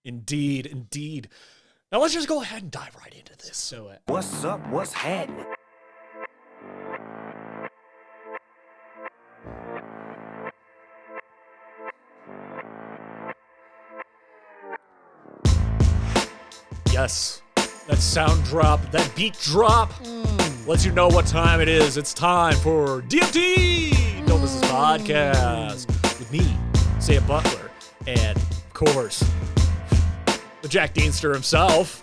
Indeed, indeed. Now let's just go ahead and dive right into this. So it. What's up? What's happening? Yes, that sound drop, that beat drop lets you know what time it is. It's time for DMT, Don't Miss This Podcast, with me, Sam Butler, and of course, the Jack Deanster himself,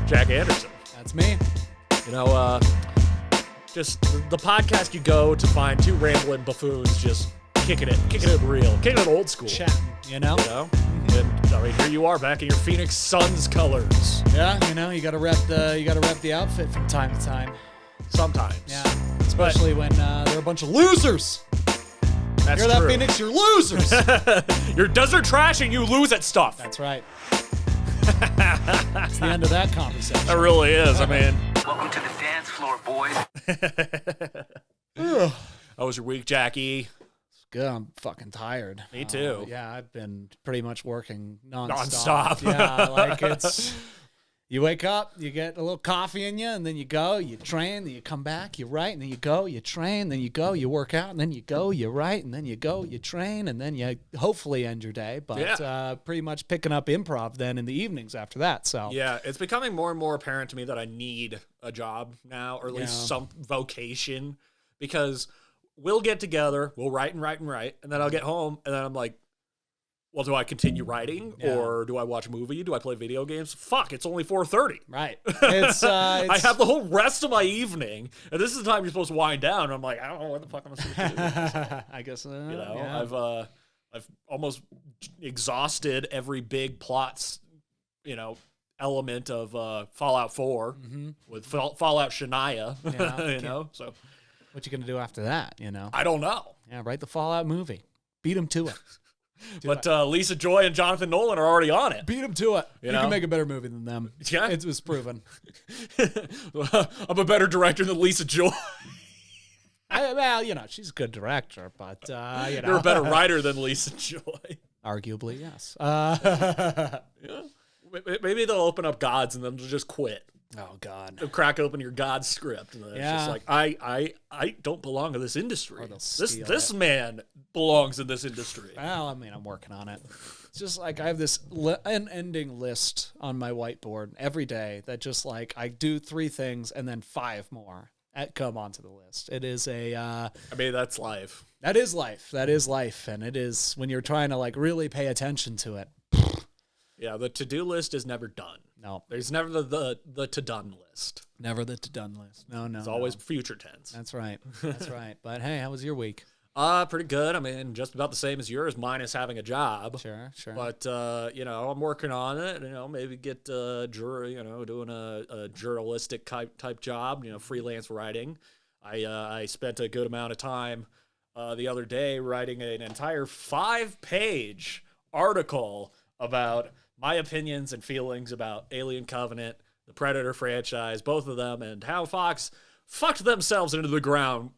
Jack Anderson. That's me. You know, just the podcast you go to find two rambling buffoons just kicking it real, kicking it old school. Chatting, you know? And I mean, here you are back in your Phoenix Suns colors. Yeah, you know, you gotta rep the outfit from time to time. Sometimes. Yeah. Especially when they're a bunch of losers. That's You're that true. Phoenix, you're losers. You're desert trash and you lose at stuff. That's right. It's the end of that conversation. That really is. I mean, Welcome to the dance floor, boys. how was your week, Jackie? Good. I'm fucking tired. Me too. Yeah, I've been pretty much working nonstop. Nonstop. Yeah, like it's. You wake up, you get a little coffee in you, and then you go, you train, then you come back, you write, and then you go, you train, then you go, you work out, and then you go, you write, and then you go, you train, and then you hopefully end your day. But pretty much picking up improv then in the evenings after that. So Yeah, it's becoming more and more apparent to me that I need a job now, or at least some vocation, because we'll get together, we'll write, and then I'll get home, and then I'm like, well, do I continue writing, or do I watch a movie? Do I play video games? Fuck, it's only 4:30. right, it's I have the whole rest of my evening, and this is the time you're supposed to wind down. And I'm like, I don't know what the fuck I'm supposed to do. I guess You know, I've almost exhausted every big plots, element of Fallout 4 with Fallout Shania. Yeah, you know, so what you gonna do after that? You know, I don't know. yeah, write the Fallout movie, beat them to it. But Lisa Joy and Jonathan Nolan are already on it. Beat them to it. You know? can make a better movie than them. Yeah. It was proven. I'm a better director than Lisa Joy. Well, she's a good director, but, You're a better writer than Lisa Joy. Arguably, yes. Yeah. Maybe they'll open up Gods and then they'll just quit. Oh, God. They'll crack open your God script. And then it's just like, I don't belong in this industry. This man belongs in this industry. Well, I mean, I'm working on it. It's just like I have this unending list on my whiteboard every day that just like I do 3 things and then 5 more come onto the list. It is I mean, that's life. That is life. That is life. And it is when you're trying to like really pay attention to it. Yeah, the to-do list is never done. No. There's never the to-done list. Never the to-done list. No. It's always future tense. That's right. That's right. But hey, how was your week? Pretty good. I mean, just about the same as yours, minus having a job. Sure. But, I'm working on it. Maybe get, doing a journalistic type job, freelance writing. I spent a good amount of time the other day writing an entire 5-page article about my opinions and feelings about Alien Covenant, the Predator franchise, both of them, and how Fox fucked themselves into the ground.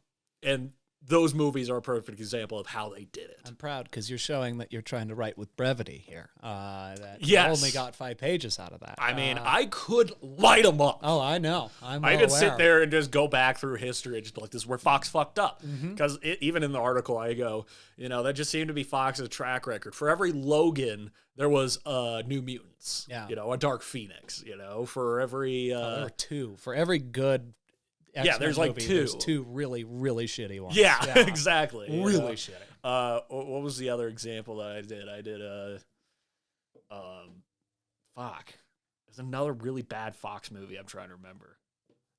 And those movies are a perfect example of how they did it. I'm proud because you're showing that you're trying to write with brevity here. That Yes. you only got 5 pages out of that. I mean, I could light them up. Oh, I know. I could sit there and just go back through history and just be like, this is where Fox fucked up. Because even in the article, I go, that just seemed to be Fox's track record. For every Logan, there was New Mutants. Yeah. A Dark Phoenix. For every... there were 2. For every good X-Men there's like movie, 2. There's 2 really, really shitty ones. Yeah, exactly. Really shitty. What was the other example that I did? I did fuck. There's another really bad Fox movie I'm trying to remember.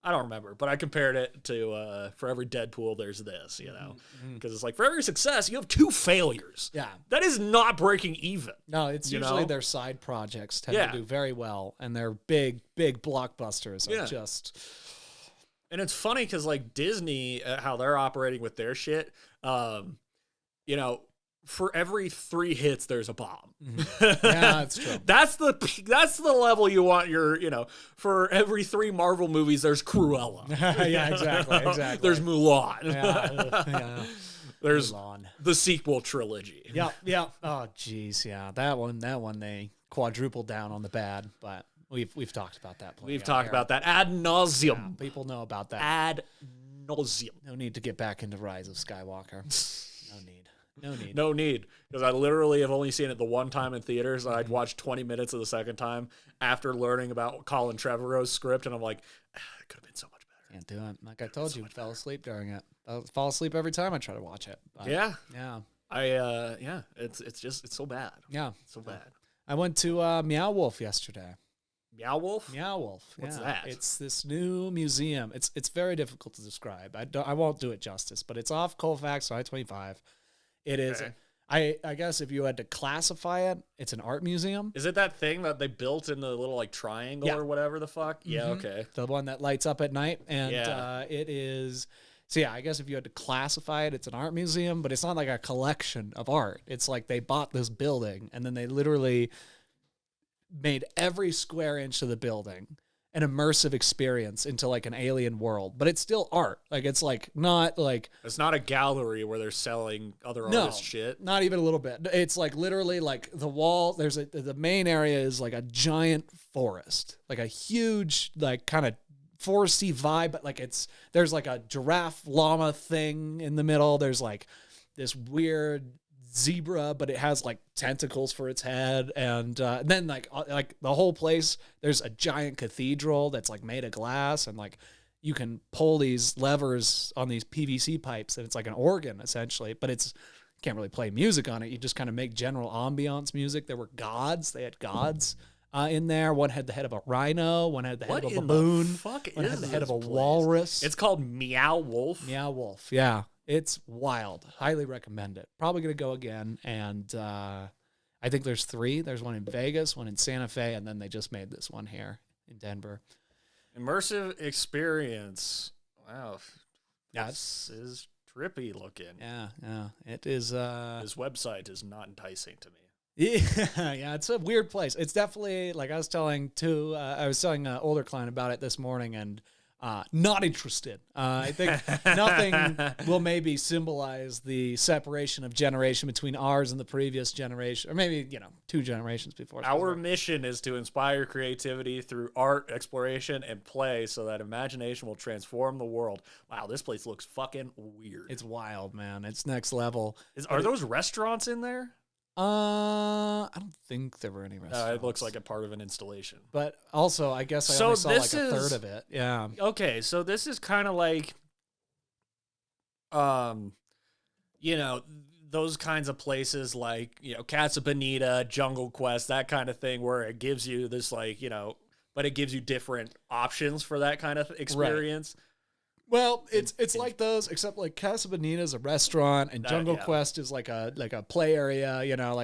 I don't remember, but I compared it to for every Deadpool, there's this, because it's like for every success, you have 2 failures. Yeah. That is not breaking even. No, it's usually their side projects tend to do very well, and their big blockbusters are just... And it's funny because like Disney, how they're operating with their shit, for every 3 hits, there's a bomb. Yeah, that's true. That's the level you want your, for every 3 Marvel movies, there's Cruella. Yeah, exactly. There's Mulan. Yeah. There's Mulan. The sequel trilogy. Yeah. Oh, geez, yeah. That one, they quadruple down on the bad, but we've talked about that. We've talked about that ad nauseum. Yeah, people know about that. Ad nauseum. No need to get back into Rise of Skywalker. No need. No need, because I literally have only seen it the one time in theaters, and I'd watched 20 minutes of the second time after learning about Colin Trevorrow's script, and I'm like, it could have been so much better. Can't do it. Like I told you, fell asleep during it. I fall asleep every time I try to watch it. But Yeah. yeah. It's so bad. Yeah. It's so bad. I went to Meow Wolf yesterday. Meow Wolf? Meow Wolf. What's yeah. that? It's this new museum. It's very difficult to describe. I won't do it justice, but it's off Colfax, I-25. It is. Okay. I guess if you had to classify it, it's an art museum. Is it that thing that they built in the little like triangle Yeah. or whatever the fuck? Yeah, okay. The one that lights up at night, and Yeah. it is. So yeah, I guess if you had to classify it, it's an art museum, but it's not like a collection of art. It's like they bought this building and then they literally made every square inch of the building an immersive experience into like an alien world, but it's still art. Like it's like not like It's not a gallery where they're selling other no, artists shit. not even a little bit. It's like literally like the wall. The main area is like a giant forest, like a huge like kind of foresty vibe, but like there's like a giraffe llama thing in the middle. There's like this weird zebra, but it has like tentacles for its head, and then like the whole place, there's a giant cathedral that's like made of glass, and like you can pull these levers on these PVC pipes, and it's like an organ essentially, but it's can't really play music on it. You just kind of make general ambiance music. There were gods. They had gods in there. One had the head of a rhino. One had the head of a baboon. Fuck One had is the head of a this place? walrus. It's called Meow Wolf. Meow Wolf. Yeah. It's wild. Highly recommend it. Probably going to go again. And I think there's 3. There's one in Vegas, one in Santa Fe, and then they just made this one here in Denver. Immersive experience. Wow. Yeah, This is trippy looking. Yeah. It is. This website is not enticing to me. Yeah, it's a weird place. It's definitely, like I was telling an older client about it this morning, and not interested. I think nothing will maybe symbolize the separation of generation between ours and the previous generation, or maybe 2 generations before. Our mission is to inspire creativity through art, exploration, and play so that imagination will transform the world. Wow, this place looks fucking weird. It's wild, man. It's next level. Are those restaurants in there? I don't think there were any restaurants. It looks like a part of an installation. But also, I guess I only saw like a third of it. Yeah. Okay, so this is kind of like, those kinds of places like, Casa Bonita, Jungle Quest, that kind of thing, where it gives you this like, but it gives you different options for that kind of experience. Well, it's like those, except like Casa Bonita is a restaurant, and Jungle yeah. Quest is like a play area.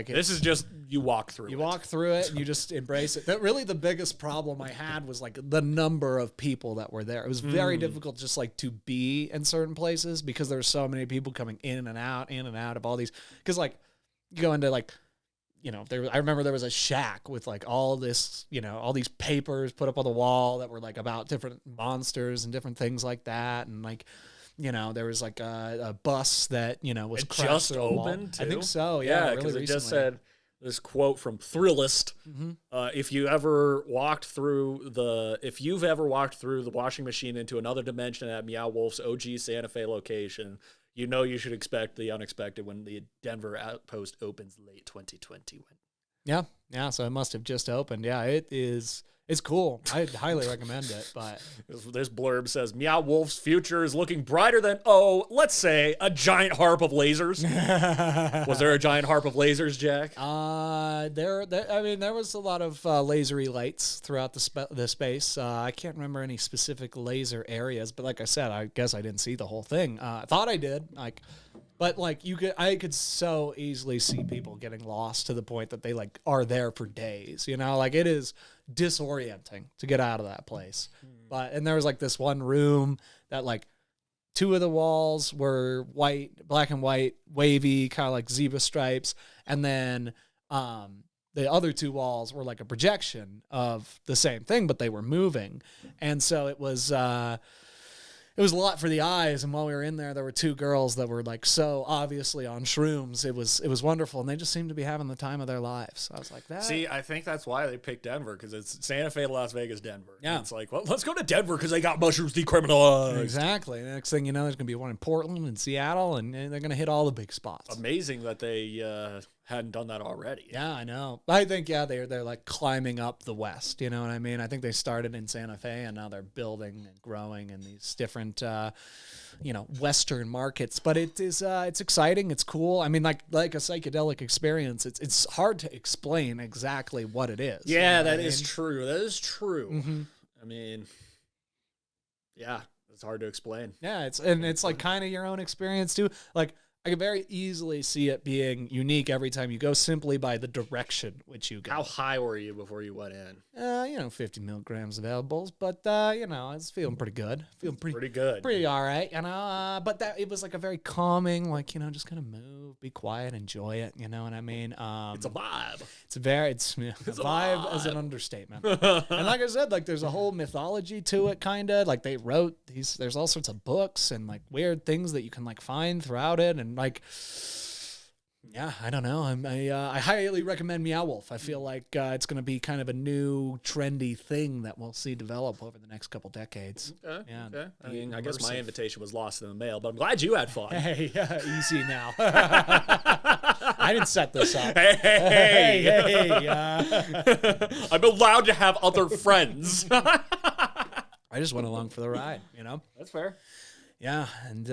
This is just you walk through. You walk through it and you just embrace it. But really, the biggest problem I had was like the number of people that were there. It was very difficult just like to be in certain places because there were so many people coming in and out of all these. Because like you go into like. I remember there was a shack with like all this, all these papers put up on the wall that were like about different monsters and different things like that. And like, there was like a bus that, was It crashed just through a wall. opened too? I think so. Yeah. because really it just recently. said this quote from Thrillist. If you've ever walked through the washing machine into another dimension at Meow Wolf's OG Santa Fe location, you should expect the unexpected when the Denver outpost opens late 2021. Yeah. Yeah. So it must have just opened. Yeah. It's cool. I'd highly recommend it. But This blurb says Meow Wolf's future is looking brighter than, let's say, a giant harp of lasers. Was there a giant harp of lasers, Jack? there was a lot of lasery lights throughout the space. I can't remember any specific laser areas, but like I said, I guess I didn't see the whole thing. I thought I did. But like I could so easily see people getting lost to the point that they like are there for days. Like it is disorienting to get out of that place. And there was like this one room that like 2 of the walls were black and white, wavy, kind of like zebra stripes, and then the other 2 walls were like a projection of the same thing, but they were moving, and so it was. it was a lot for the eyes. And while we were in there were two girls that were like so obviously on shrooms. It was wonderful, and they just seemed to be having the time of their lives. I was like, that. See, I think that's why they picked Denver, because it's Santa Fe, Las Vegas, Denver. Yeah. And it's like, well, let's go to Denver because they got mushrooms decriminalized. Exactly. The next thing you know, there's gonna be one in Portland and Seattle, and they're gonna hit all the big spots. Amazing that they hadn't done that already. Yeah, I know. I think they're like climbing up the West. You know what I mean? I think they started in Santa Fe and now they're building and growing in these different, Western markets. But it is it's exciting. It's cool. I mean, like a psychedelic experience. It's hard to explain exactly what it is. Yeah, you know that is true. That is true. Mm-hmm. I mean, yeah, it's hard to explain. Yeah, it's like kind of your own experience too. Like, I could very easily see it being unique every time you go, simply by the direction which you go. How high were you before you went in? 50 milligrams of edibles, but it's feeling pretty good. Feeling Pretty good. pretty all right, but that it was like a very calming, like, just kind of move, be quiet, enjoy it. You know what I mean? It's a vibe. It's a vibe as an understatement. And like I said, like there's a whole mythology to it, kind of like they wrote these. There's all sorts of books and like weird things that you can like find throughout it, and like, yeah, I don't know. I highly recommend Meow Wolf. I feel like it's going to be kind of a new trendy thing that we'll see develop over the next couple decades. Okay. Yeah. Okay. I mean, I guess my invitation was lost in the mail, but I'm glad you had fun. Hey, easy now. I didn't set this up. Hey. I'm allowed to have other friends. I just went along for the ride, That's fair. Yeah, and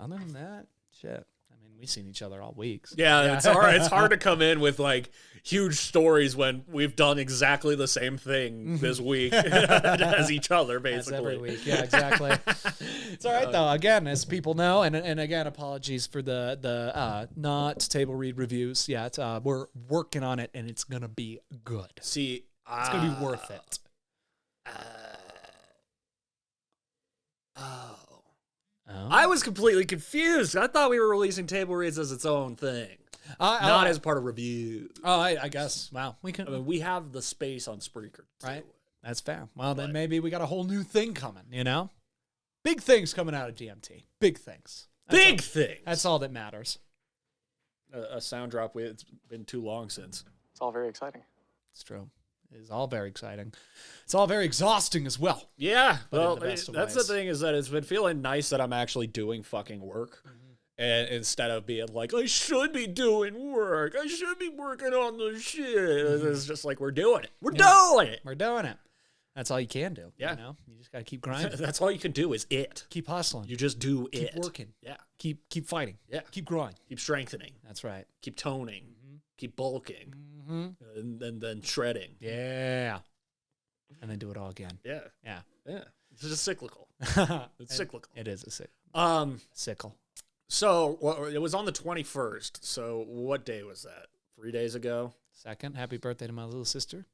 other than that, shit. I mean, we've seen each other all weeks. Yeah, it's hard. It's hard to come in with like huge stories when we've done exactly the same thing this week as each other, basically. That's every week. Yeah, exactly. It's all right though. Again, as people know, and again, apologies for the not table read reviews. Yeah, it's, we're working on it, and it's gonna be good. See, it's gonna be worth it. I was completely confused. I thought we were releasing table reads as its own thing, not as part of review. Oh, I guess. Wow, we can. I mean, we have the space on Spreaker, right? That's fair. Well, then maybe we got a whole new thing coming. Big things coming out of DMT. Big things. Big things. That's all that matters. A sound drop. It's been too long since. It's all very exciting. It's true. It is all very exciting. It's all very exhausting as well. Yeah, But well, in the best of that's ways. the thing, is that it's been feeling nice that I'm actually doing fucking work, and instead of being like, I should be doing work, I should be working on the shit. It's just like, we're doing it. We're doing it. We're doing it. That's all you can do. Yeah. You just got to keep grinding. That's all you can do is it. Keep hustling. You just do keep it. working. Yeah. Keep fighting. Yeah. Keep growing. Keep strengthening. That's right. Keep toning. Keep bulking. And then shredding. Yeah. And then do it all again. Yeah. Yeah. Yeah. It's just cyclical. It's cyclical. It is a sickle. So it was on the 21st. So what day was that? 3 days ago? Second, happy birthday to my little sister.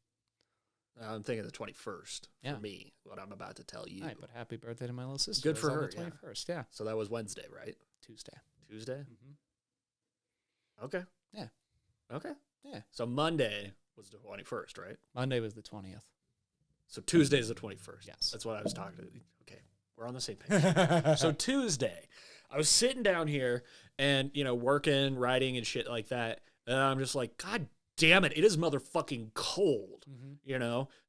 I'm thinking the 21st Yeah. for me, what I'm about to tell you. Right, but happy birthday to my little sister. Good It for was on her, the yeah. 21st, yeah. So that was Wednesday, right? Tuesday. Tuesday? Mm-hmm. Okay. Yeah. Okay. Yeah. So Monday was the 21st, right? Monday was the 20th. So Tuesday's the 21st. Yes. That's what I was talking to. Okay. We're on the same page. So Tuesday, I was sitting down here and, working, writing and shit like that. And I'm just like, God damn it is motherfucking cold,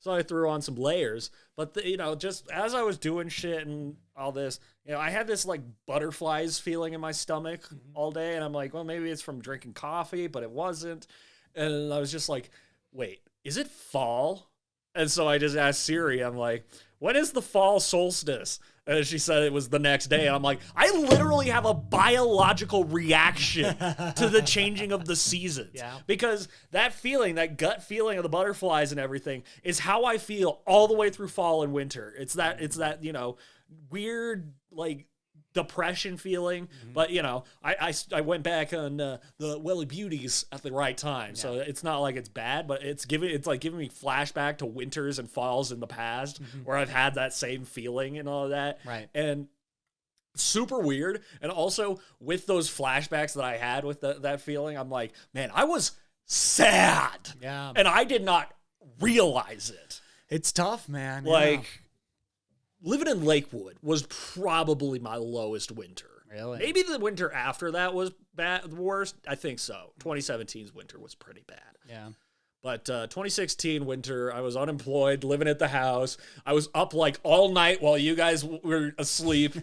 So I threw on some layers, but just as I was doing shit and all this, I had this like butterflies feeling in my stomach all day, and I'm like, well, maybe it's from drinking coffee, but it wasn't. And I was just like, wait, is it fall? And so I just asked Siri, I'm like, when is the fall solstice? And she said it was the next day. And I'm like, I literally have a biological reaction to the changing of the seasons. Yeah. Because that feeling, that gut feeling of the butterflies and everything is how I feel all the way through fall and winter. It's that, weird, like, depression feeling. But, I went back on the Welly Beauties at the right time. So it's not like it's bad, but it's like giving me flashback to winters and falls in the past where I've had that same feeling and all of that. Right. And super weird. And also with those flashbacks that I had with that feeling, I'm like, man, I was sad. Yeah. And I did not realize it. It's tough, man. Like, living in Lakewood was probably my lowest winter. Really? Maybe the winter after that was bad, the worst. I think so. 2017's winter was pretty bad. Yeah. But 2016 winter, I was unemployed, living at the house. I was up like all night while you guys were asleep,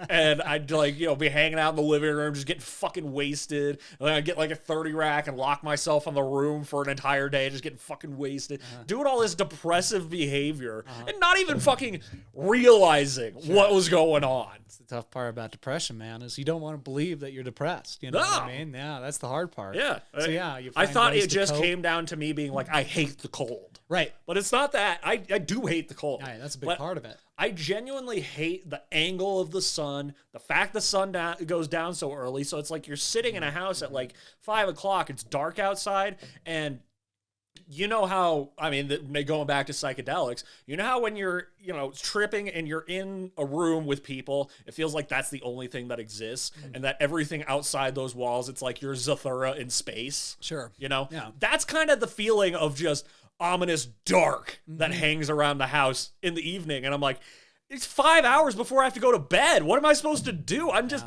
and I'd like be hanging out in the living room, just getting fucking wasted. And then I'd get like a 30 rack and lock myself in the room for an entire day, just getting fucking wasted, doing all this depressive behavior, and not even fucking realizing what was going on. It's the tough part about depression, man, is you don't want to believe that you're depressed. You know what I mean? Yeah, that's the hard part. Yeah. So yeah, you I find thought ways it to just cope. came down to me being like, I hate the cold. Right. But it's not that. I do hate the cold. Right, that's a big But part of it. I genuinely hate the angle of the sun, the fact the sun goes down so early. So it's like you're sitting in a house at like 5 o'clock. It's dark outside. And you know how, I mean, going back to psychedelics, you know how when you're, tripping and you're in a room with people, it feels like that's the only thing that exists. And that everything outside those walls, it's like you're Zathura in space. Sure. Yeah. That's kind of the feeling of just ominous dark that hangs around the house in the evening. And I'm like, it's 5 hours before I have to go to bed. What am I supposed to do? I'm just,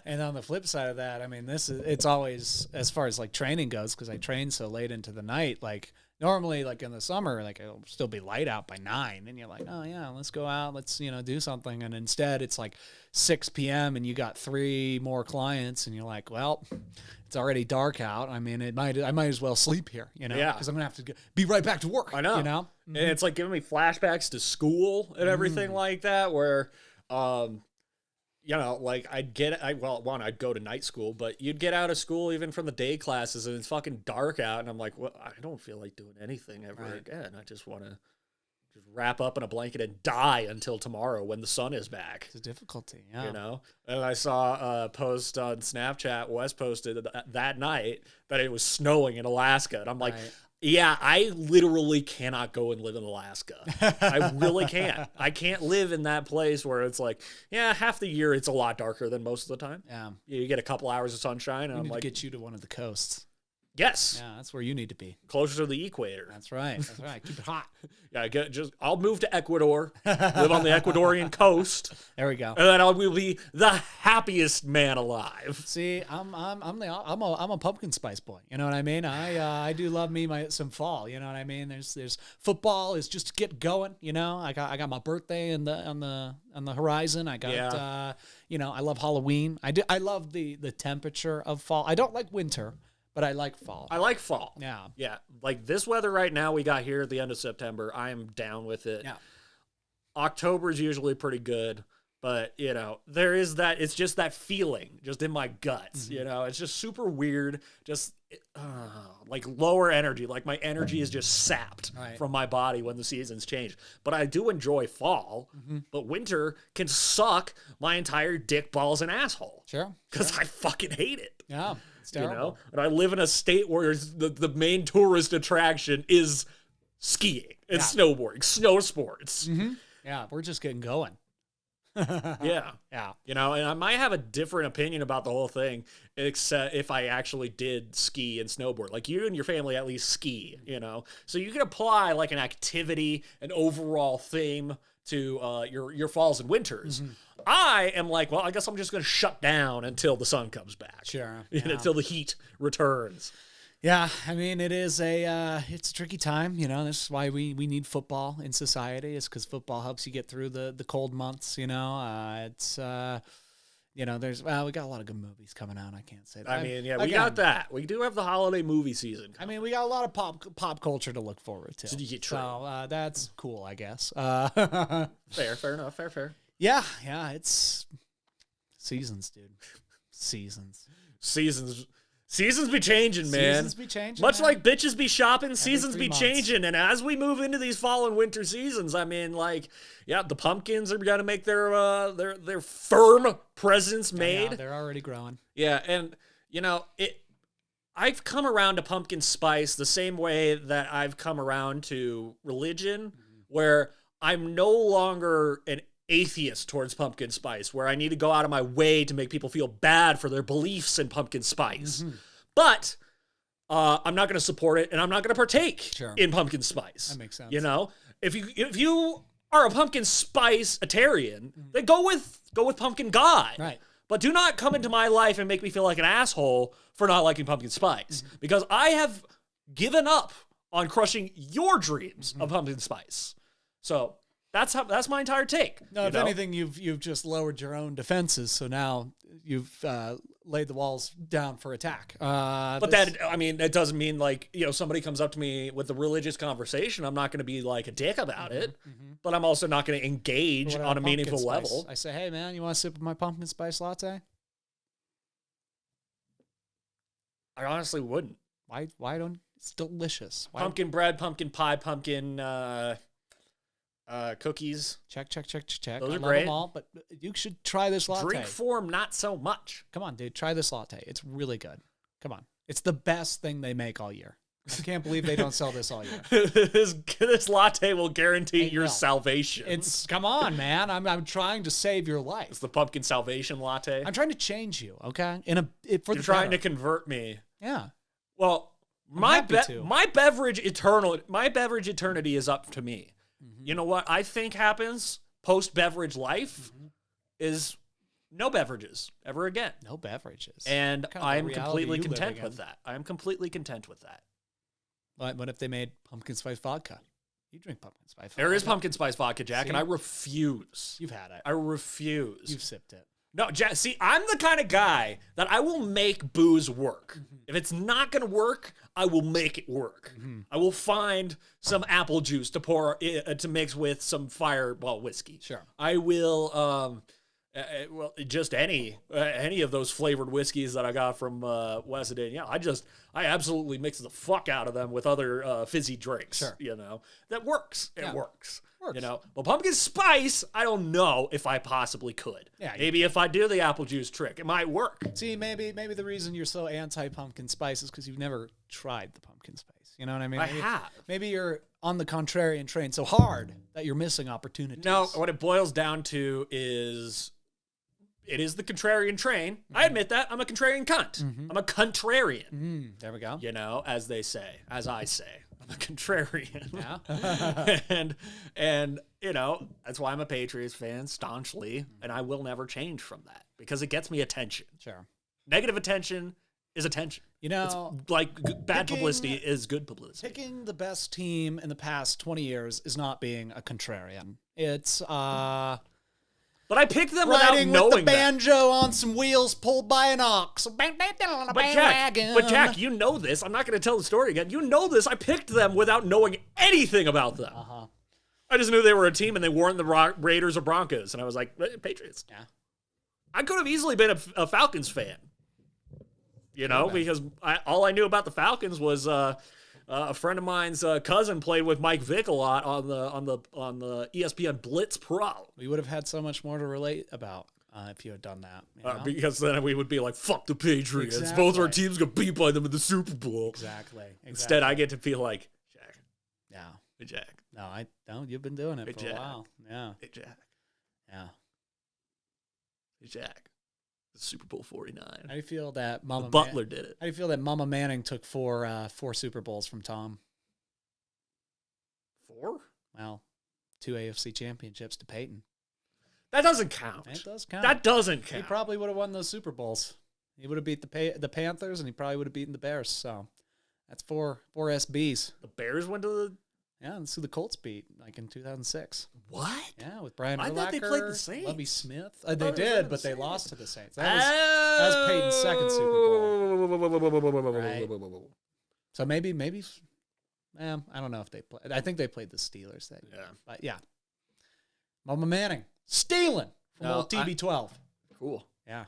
And on the flip side of that, I mean, it's always, as far as like training goes, because I train so late into the night, like normally like in the summer, like it'll still be light out by 9 and you're like, oh yeah, let's go out. Let's, do something. And instead it's like 6 PM and you got 3 more clients and you're like, well, it's already dark out. I mean, I might as well sleep here, Yeah. because I'm going to have to be right back to work. I know. And it's like giving me flashbacks to school and everything like that, where, like I'd go to night school, but you'd get out of school even from the day classes and it's fucking dark out. And I'm like, well, I don't feel like doing anything ever again. I just want to just wrap up in a blanket and die until tomorrow when the sun is back. It's a difficulty, yeah. And I saw a post on Snapchat, Wes posted that night that it was snowing in Alaska. And I'm like, yeah, I literally cannot go and live in Alaska. I really can't. I can't live in that place where it's like, yeah, half the year it's a lot darker than most of the time. Yeah. You get a couple hours of sunshine, and We I'm need like, to get you to one of the coasts. yes, Yeah, that's where you need to be. closer to the equator. That's right. That's right. Keep it hot. Yeah, I'll move to Ecuador, live on the Ecuadorian coast, There we go. and then I will be the happiest man alive. See, I'm a pumpkin spice boy. You know what I mean? I do love me some fall. You know what I mean? There's football is just get going. I got my birthday on the horizon. I got I love Halloween. I love the temperature of fall. I don't like winter, but I like fall. I like fall. Yeah. Yeah. Like this weather right now we got here at the end of September, I am down with it. Yeah. October is usually pretty good, but there is that, it's just that feeling just in my guts, it's just super weird. Just like lower energy, like my energy is just sapped from my body when the seasons change. But I do enjoy fall, but winter can suck my entire dick, balls, and asshole. Sure. Because I fucking hate it. Yeah. It's terrible. And I live in a state where the main tourist attraction is skiing and snowboarding, snow sports. Yeah, we're just getting going. Yeah. Yeah. And I might have a different opinion about the whole thing, except if I actually did ski and snowboard. Like you and your family at least ski, So you can apply like an activity, an overall theme to your falls and winters. I am like, well, I guess I'm just going to shut down until the sun comes back. Sure. Until the heat returns. Yeah, I mean, it's a tricky time. This is why we need football in society, is because football helps you get through the cold months. It's there's we got a lot of good movies coming out. I can't say that. I mean, yeah, we got that. We do have the holiday movie season. I mean, we got a lot of pop culture to look forward to. Yeah, true. So that's cool, I guess. Fair enough. Fair. Yeah, it's seasons, dude. Seasons be changing, man. Seasons be changing. Much man. like bitches be shopping, seasons 3 be months. changing. And as we move into these fall and winter seasons, I mean, like, yeah, the pumpkins are going to make their firm presence made. Yeah, they're already growing. Yeah, and I've come around to pumpkin spice the same way that I've come around to religion, where I'm no longer an atheist towards pumpkin spice, where I need to go out of my way to make people feel bad for their beliefs in pumpkin spice. But I'm not going to support it, and I'm not going to partake in pumpkin spice. That makes sense. If you are a pumpkin spice-atarian, then go with pumpkin God. Right. But do not come into my life and make me feel like an asshole for not liking pumpkin spice. Because I have given up on crushing your dreams of pumpkin spice. So that's my entire take. No, if anything, you've just lowered your own defenses, so now you've laid the walls down for attack. But that, I mean, that doesn't mean like, somebody comes up to me with a religious conversation, I'm not going to be like a dick about it, but I'm also not going to engage on a meaningful level. I say, hey man, you want to sip of my pumpkin spice latte? I honestly wouldn't. Why don't, it's delicious. Why Pumpkin bread, pumpkin pie, pumpkin cookies. Check. Those I are love great. them all, but you should try this latte. Drink form, not so much. Come on, dude, try this latte. It's really good. Come on. It's the best thing they make all year. I can't believe they don't sell this all year. this latte will guarantee your will. salvation. Come on, man. I'm trying to save your life. It's the pumpkin salvation latte. I'm trying to change you, okay? You're trying to convert me. Yeah. Well, my beverage eternity is up to me. You know what I think happens post beverage life is no beverages ever again. No beverages. And I'm completely you live content in? with that. I'm completely content with that. What if they made pumpkin spice vodka? You drink pumpkin spice vodka. There is pumpkin spice vodka, Jack, See? and I refuse. You've had it. I refuse. You've sipped it. No, Jack, see, I'm the kind of guy that I will make booze work. If it's not going to work, I will make it work. I will find some apple juice to pour to mix with some Fireball whiskey. Sure. I will just any of those flavored whiskeys that I got from West Virginia. I absolutely mix the fuck out of them with other fizzy drinks. Sure. That works. It Yeah. works. Works. But pumpkin spice, I don't know if I possibly could. Yeah, Maybe if I do the apple juice trick, it might work. See, maybe the reason you're so anti-pumpkin spice is because you've never tried the pumpkin spice. You know what I mean? I have. Maybe you're on the contrarian train so hard that you're missing opportunities. No, what it boils down to is it is the contrarian train. I admit that. I'm a contrarian cunt. I'm a contrarian. There we go. As they say, as I say. I'm a contrarian. Yeah. and that's why I'm a Patriots fan staunchly, and I will never change from that because it gets me attention. Sure. Negative attention is attention. It's like bad publicity is good publicity. Picking the best team in the past 20 years is not being a contrarian. It's but I picked them without riding knowing with the banjo on some wheels pulled by an ox. But Jack, you know this. I'm not going to tell the story again. You know this. I picked them without knowing anything about them. I just knew they were a team and they weren't the Raiders or Broncos. And I was like, Patriots. Yeah. I could have easily been a Falcons fan. Because all I knew about the Falcons was a friend of mine's cousin played with Mike Vick a lot on the ESPN Blitz Pro. We would have had so much more to relate about if you had done that. Because then we would be like, fuck the Patriots. Exactly. Both our teams got beat by them in the Super Bowl. Exactly. Instead, I get to feel like, Jack. Yeah. Hey, Jack. No, I don't. You've been doing it Hey, for Jack. a while. Yeah. Hey, Jack. Yeah. Hey, Jack. The Super Bowl 49. How do you feel that Mama Butler did it. How do you feel that Mama Manning took four Super Bowls from Tom? 4? Well, 2 AFC championships to Peyton. That doesn't count. It does count. That doesn't count. He probably would have won those Super Bowls. He would have beat the Panthers, and he probably would have beaten the Bears. So that's four SBs. The Bears went to the... Yeah, that's who the Colts beat, like in 2006. What? Yeah, with Brian Urlacher. I thought they played the Saints. Lovie Smith. I They thought they did, played but the they Saints. lost to the Saints. That was Peyton's second Super Bowl. Right. So maybe, I don't know if they played. I think they played the Steelers. Yeah. But yeah. Mama Manning stealing from No, old TB12. Cool. Yeah.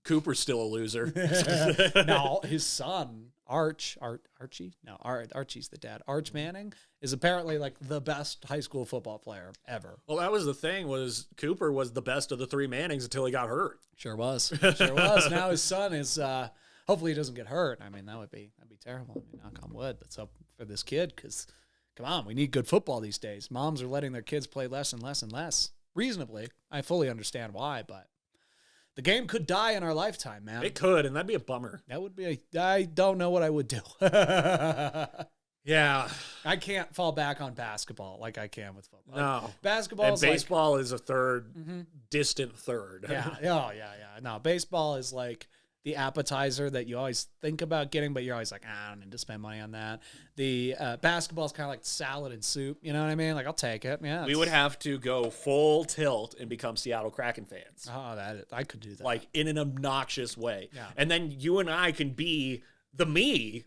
Cooper's still a loser. Now, his son, Archie's the dad. Arch Manning is apparently like the best high school football player ever. Well, that was the thing, was Cooper was the best of the 3 Mannings until he got hurt. Sure was. Sure was. Now his son is, hopefully he doesn't get hurt. I mean, that'd be terrible. I mean, knock on wood. Let's hope for this kid, because, come on, we need good football these days. Moms are letting their kids play less and less and less. Reasonably. I fully understand why, but the game could die in our lifetime, man. It could, and that'd be a bummer. That would be I don't know what I would do. Yeah. I can't fall back on basketball like I can with football. No. Basketball And is baseball is a third, distant third. yeah. Oh, yeah. No, baseball is like the appetizer that you always think about getting, but you're always like, I don't need to spend money on that. The basketball is kind of like salad and soup. You know what I mean? Like, I'll take it. Yeah. We would have to go full tilt and become Seattle Kraken fans. Oh, I could do that. Like, in an obnoxious way. Yeah. And then you and I can be the me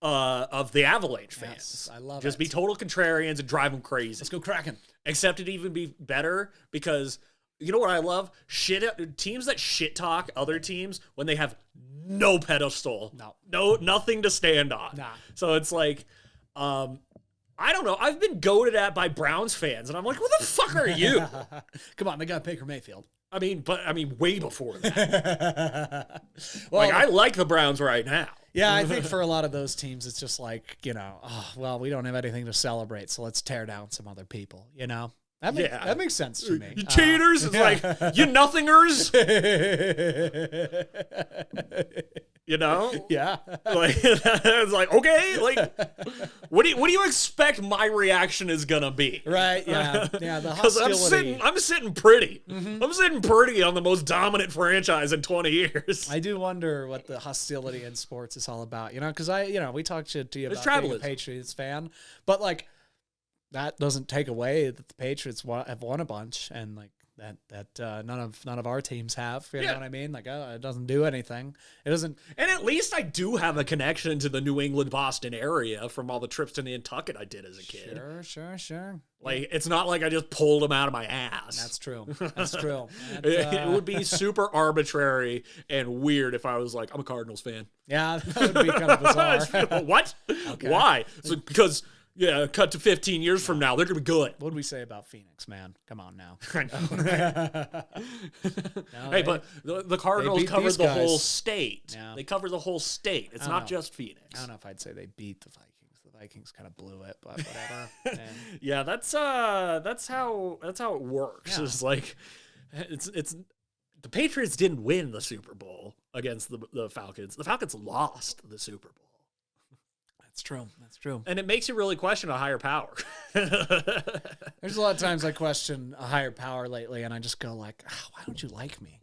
of the Avalanche fans. Yes, I love Just it. be total contrarians and drive them crazy. Let's go Kraken. Except it'd even be better because you know what I love? Teams that shit talk other teams when they have no pedestal. No, nothing to stand on. Nah. So it's like, I don't know. I've been goaded at by Browns fans, and I'm like, what the fuck are you? Come on, they got Baker Mayfield. I mean, way before that. Well, I like the Browns right now. yeah, I think for a lot of those teams, it's just like, oh, well, we don't have anything to celebrate, so let's tear down some other people, That makes sense to me. You cheaters. It's like, you nothingers. Yeah. Like, it's like, okay, like, what do you expect my reaction is gonna be? Right, yeah. Yeah, the Because hostility. I'm sitting pretty. I'm sitting pretty on the most dominant franchise in 20 years. I do wonder what the hostility in sports is all about, because we talked to you It's about being a tribalism. Patriots fan, but like that doesn't take away that the Patriots have won a bunch, and like that none of our teams have. You know what I mean? Like, it doesn't do anything. It doesn't. And at least I do have a connection to the New England, Boston area from all the trips to Nantucket I did as a kid. Sure. Like, it's not like I just pulled them out of my ass. That's true. That's true. It would be super arbitrary and weird if I was like, I'm a Cardinals fan. Yeah, that would be kind of bizarre. What? Okay. Why? So, because, cut to 15 years from now, they're going to be good. What would we say about Phoenix, man? Come on now. I know. Hey, but the Cardinals beat covered these the whole guys. state. Yeah. They cover the whole state. It's I not know. just Phoenix. I don't know if I'd say they beat the Vikings. The Vikings kind of blew it, but whatever. And Yeah, that's how it works. Yeah. It's like it's the Patriots didn't win the Super Bowl against the Falcons. The Falcons lost the Super Bowl. that's true. That's true. And it makes you really question a higher power. There's a lot of times I question a higher power lately, and I just go like, why don't you like me?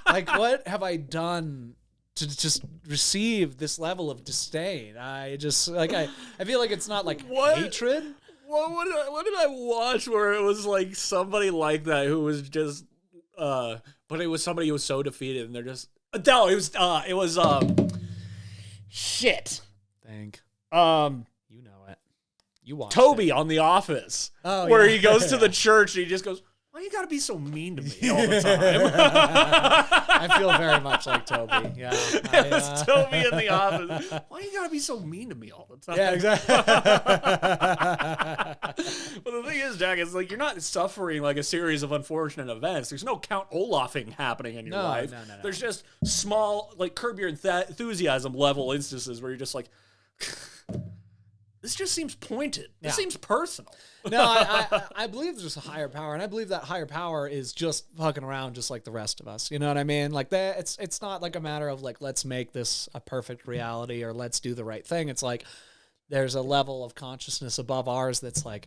Like, what have I done to just receive this level of disdain? I just like I feel like it's not like What? hatred. What did I watch where it was like somebody like that who was just but it was somebody who was so defeated and they're just no, it was shit. Think You know it. You watched Toby on The Office. Oh, where yeah. he goes to the church and he just goes, why you gotta be so mean to me all the time? I feel very much like Toby. Yeah. It's Toby in The Office. Why you gotta be so mean to me all the time? Yeah, exactly. But the thing is, Jack, it's like you're not suffering like a series of unfortunate events. There's no Count Olafing happening in your No, life. no. There's just small, like Curb Your Enthusiasm level instances where you're just like, this just seems pointed. This Yeah. seems personal. No, I believe there's a higher power, and I believe that higher power is just fucking around just like the rest of us. You know what I mean? Like that, it's not like a matter of like, let's make this a perfect reality or let's do the right thing. It's like there's a level of consciousness above ours that's like,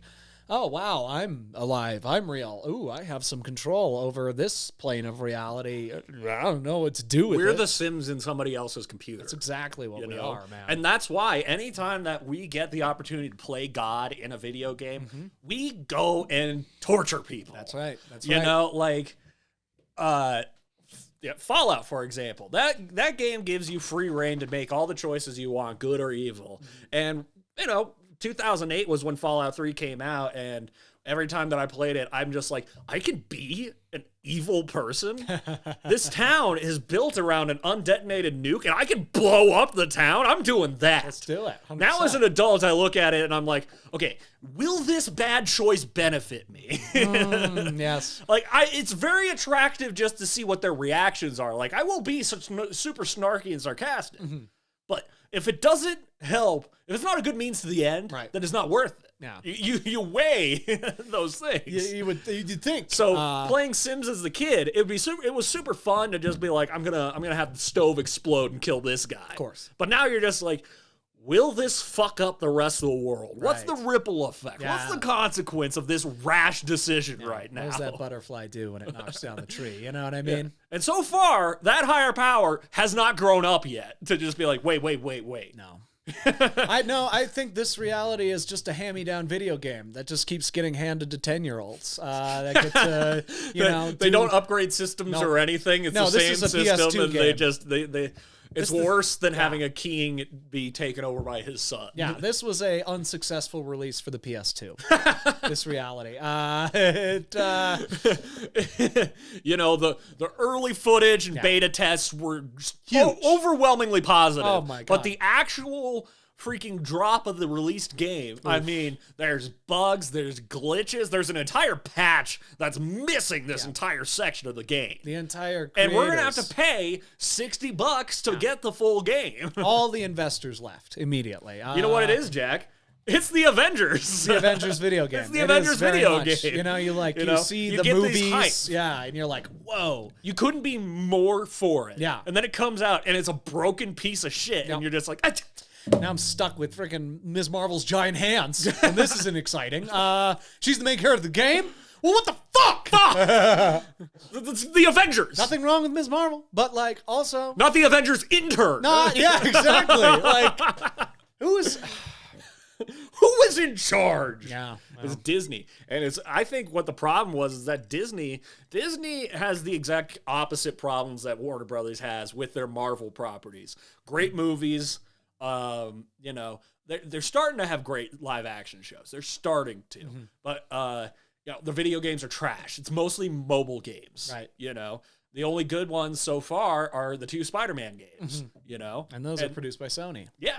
oh, wow, I'm alive. I'm real. Ooh, I have some control over this plane of reality. I don't know what to do with it. We're the Sims in somebody else's computer. That's exactly what we are, man. And that's why anytime that we get the opportunity to play God in a video game, we go and torture people. That's right. That's You right. know, like Fallout, for example. That game gives you free reign to make all the choices you want, good or evil. And, 2008 was when Fallout 3 came out, and every time that I played it, I'm just like, I can be an evil person. This town is built around an undetonated nuke, and I can blow up the town. I'm doing that. Let's do it. 100%. Now, as an adult, I look at it and I'm like, okay, will this bad choice benefit me? Yes. Like, it's very attractive just to see what their reactions are. Like, I will be super snarky and sarcastic, but if it doesn't help, if it's not a good means to the end, Right. then it's not worth it. Yeah. You weigh those things. You'd think. So playing Sims as the kid, it was super fun to just be like, I'm gonna have the stove explode and kill this guy. Of course. But now you're just like, will this fuck up the rest of the world? What's the Right. ripple effect? Yeah. What's the consequence of this rash decision right What now? does that butterfly do when it knocks down the tree? You know what I mean? And so far, that higher power has not grown up yet to just be like, wait. No. I think this reality is just a hand-me-down video game that just keeps getting handed to 10-year-olds. That get to, They don't upgrade systems or anything. It's No, the this same is a system, PS2 and game. it's worse than having a king be taken over by his son. Yeah, this was a unsuccessful release for the PS2. This reality. The early footage and beta tests were just Huge. overwhelmingly positive. Oh my God. But the actual freaking drop of the released game, I mean, there's bugs, there's glitches, there's an entire patch that's missing this entire section of the game. The entire And we're going to have creators- to pay $60 to get the full game. all the investors left immediately. You know what it is, Jack? It's the Avengers. The Avengers video game. It's the It Avengers is very video much. game. You see you the get these movies, hypes. and you're like, whoa. You couldn't be more for it. Yeah. And then it comes out and it's a broken piece of shit. Yep. And you're just like, Now I'm stuck with freaking Ms. Marvel's giant hands, and this isn't exciting. She's the main character of the game. Well, what the fuck? it's the Avengers. Nothing wrong with Ms. Marvel, but like also Not the Avengers intern. not. Yeah, exactly. Like who is? Who was in charge? Yeah, It's Disney. And I think what the problem was is that Disney has the exact opposite problems that Warner Brothers has with their Marvel properties. Great movies, they're starting to have great live action shows. They're starting to. But the video games are trash. It's mostly mobile games. Right. The only good ones so far are the 2 Spider-Man games, and those are produced by Sony. Yeah.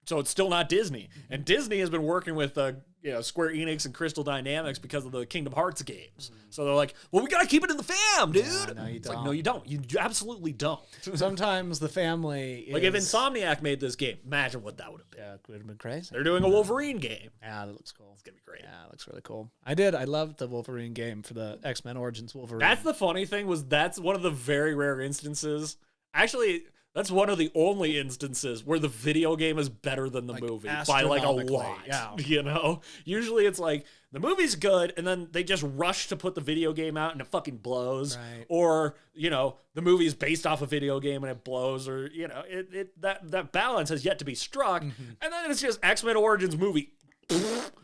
So it's still not Disney. And Disney has been working with Square Enix and Crystal Dynamics because of the Kingdom Hearts games. So they're like, well, we got to keep it in the fam, dude. no, you It's like, don't. no, you don't. You absolutely don't. Sometimes the family is, Like if Insomniac made this game, imagine what that would have been. yeah, it would have been crazy. They're doing a Wolverine game. Yeah, that looks cool. It's going to be great. Yeah, it looks really cool. I loved the Wolverine game for the X-Men Origins Wolverine. That's the funny thing that's one of the very rare instances. Actually, that's one of the only instances where the video game is better than the movie by like a astronomically, lot. yeah. Usually it's like the movie's good and then they just rush to put the video game out and it fucking blows. Right. Or, the movie is based off a video game and it blows, or that balance has yet to be struck. And then it's just X-Men Origins movie.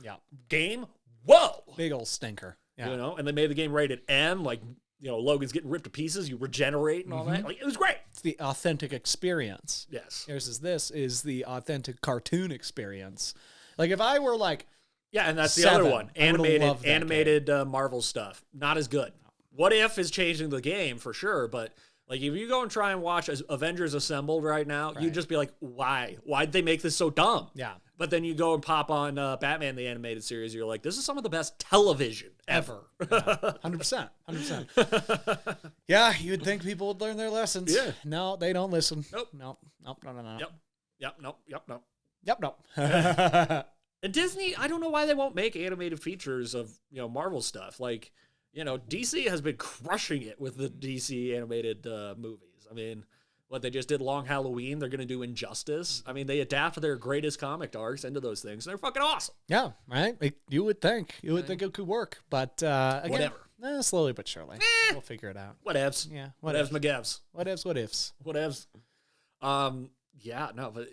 Yeah, Game. Whoa. big old stinker. Yeah, And they made the game rated M, like Logan's getting ripped to pieces, you regenerate and all that. Like, it was great. it's the authentic experience. Yes. This is the authentic cartoon experience. Like if I were like, Yeah, and that's the 7, other one. I would've loved that Animated Marvel stuff. Not as good. What If is changing the game for sure, but like if you go and try and watch Avengers Assembled right now, you'd just be like, why? Why'd they make this so dumb? yeah, But then you go and pop on Batman the Animated Series, you're like, this is some of the best television ever. 100%, 100%. Yeah, you would think people would learn their lessons. Yeah. No, they don't listen. Nope. No. Yep. And Disney, I don't know why they won't make animated features of, Marvel stuff. Like, DC has been crushing it with the DC animated movies. I mean, what they just did Long Halloween, they're going to do Injustice. I mean, they adapt their greatest comic arcs into those things. They're fucking awesome. Yeah, right. You would think it could work, but again, Whatever. slowly but surely, we'll figure it out. Whatevs. Yeah, Whatevs, McGevs. What ifs? Whatevs. Yeah, no, but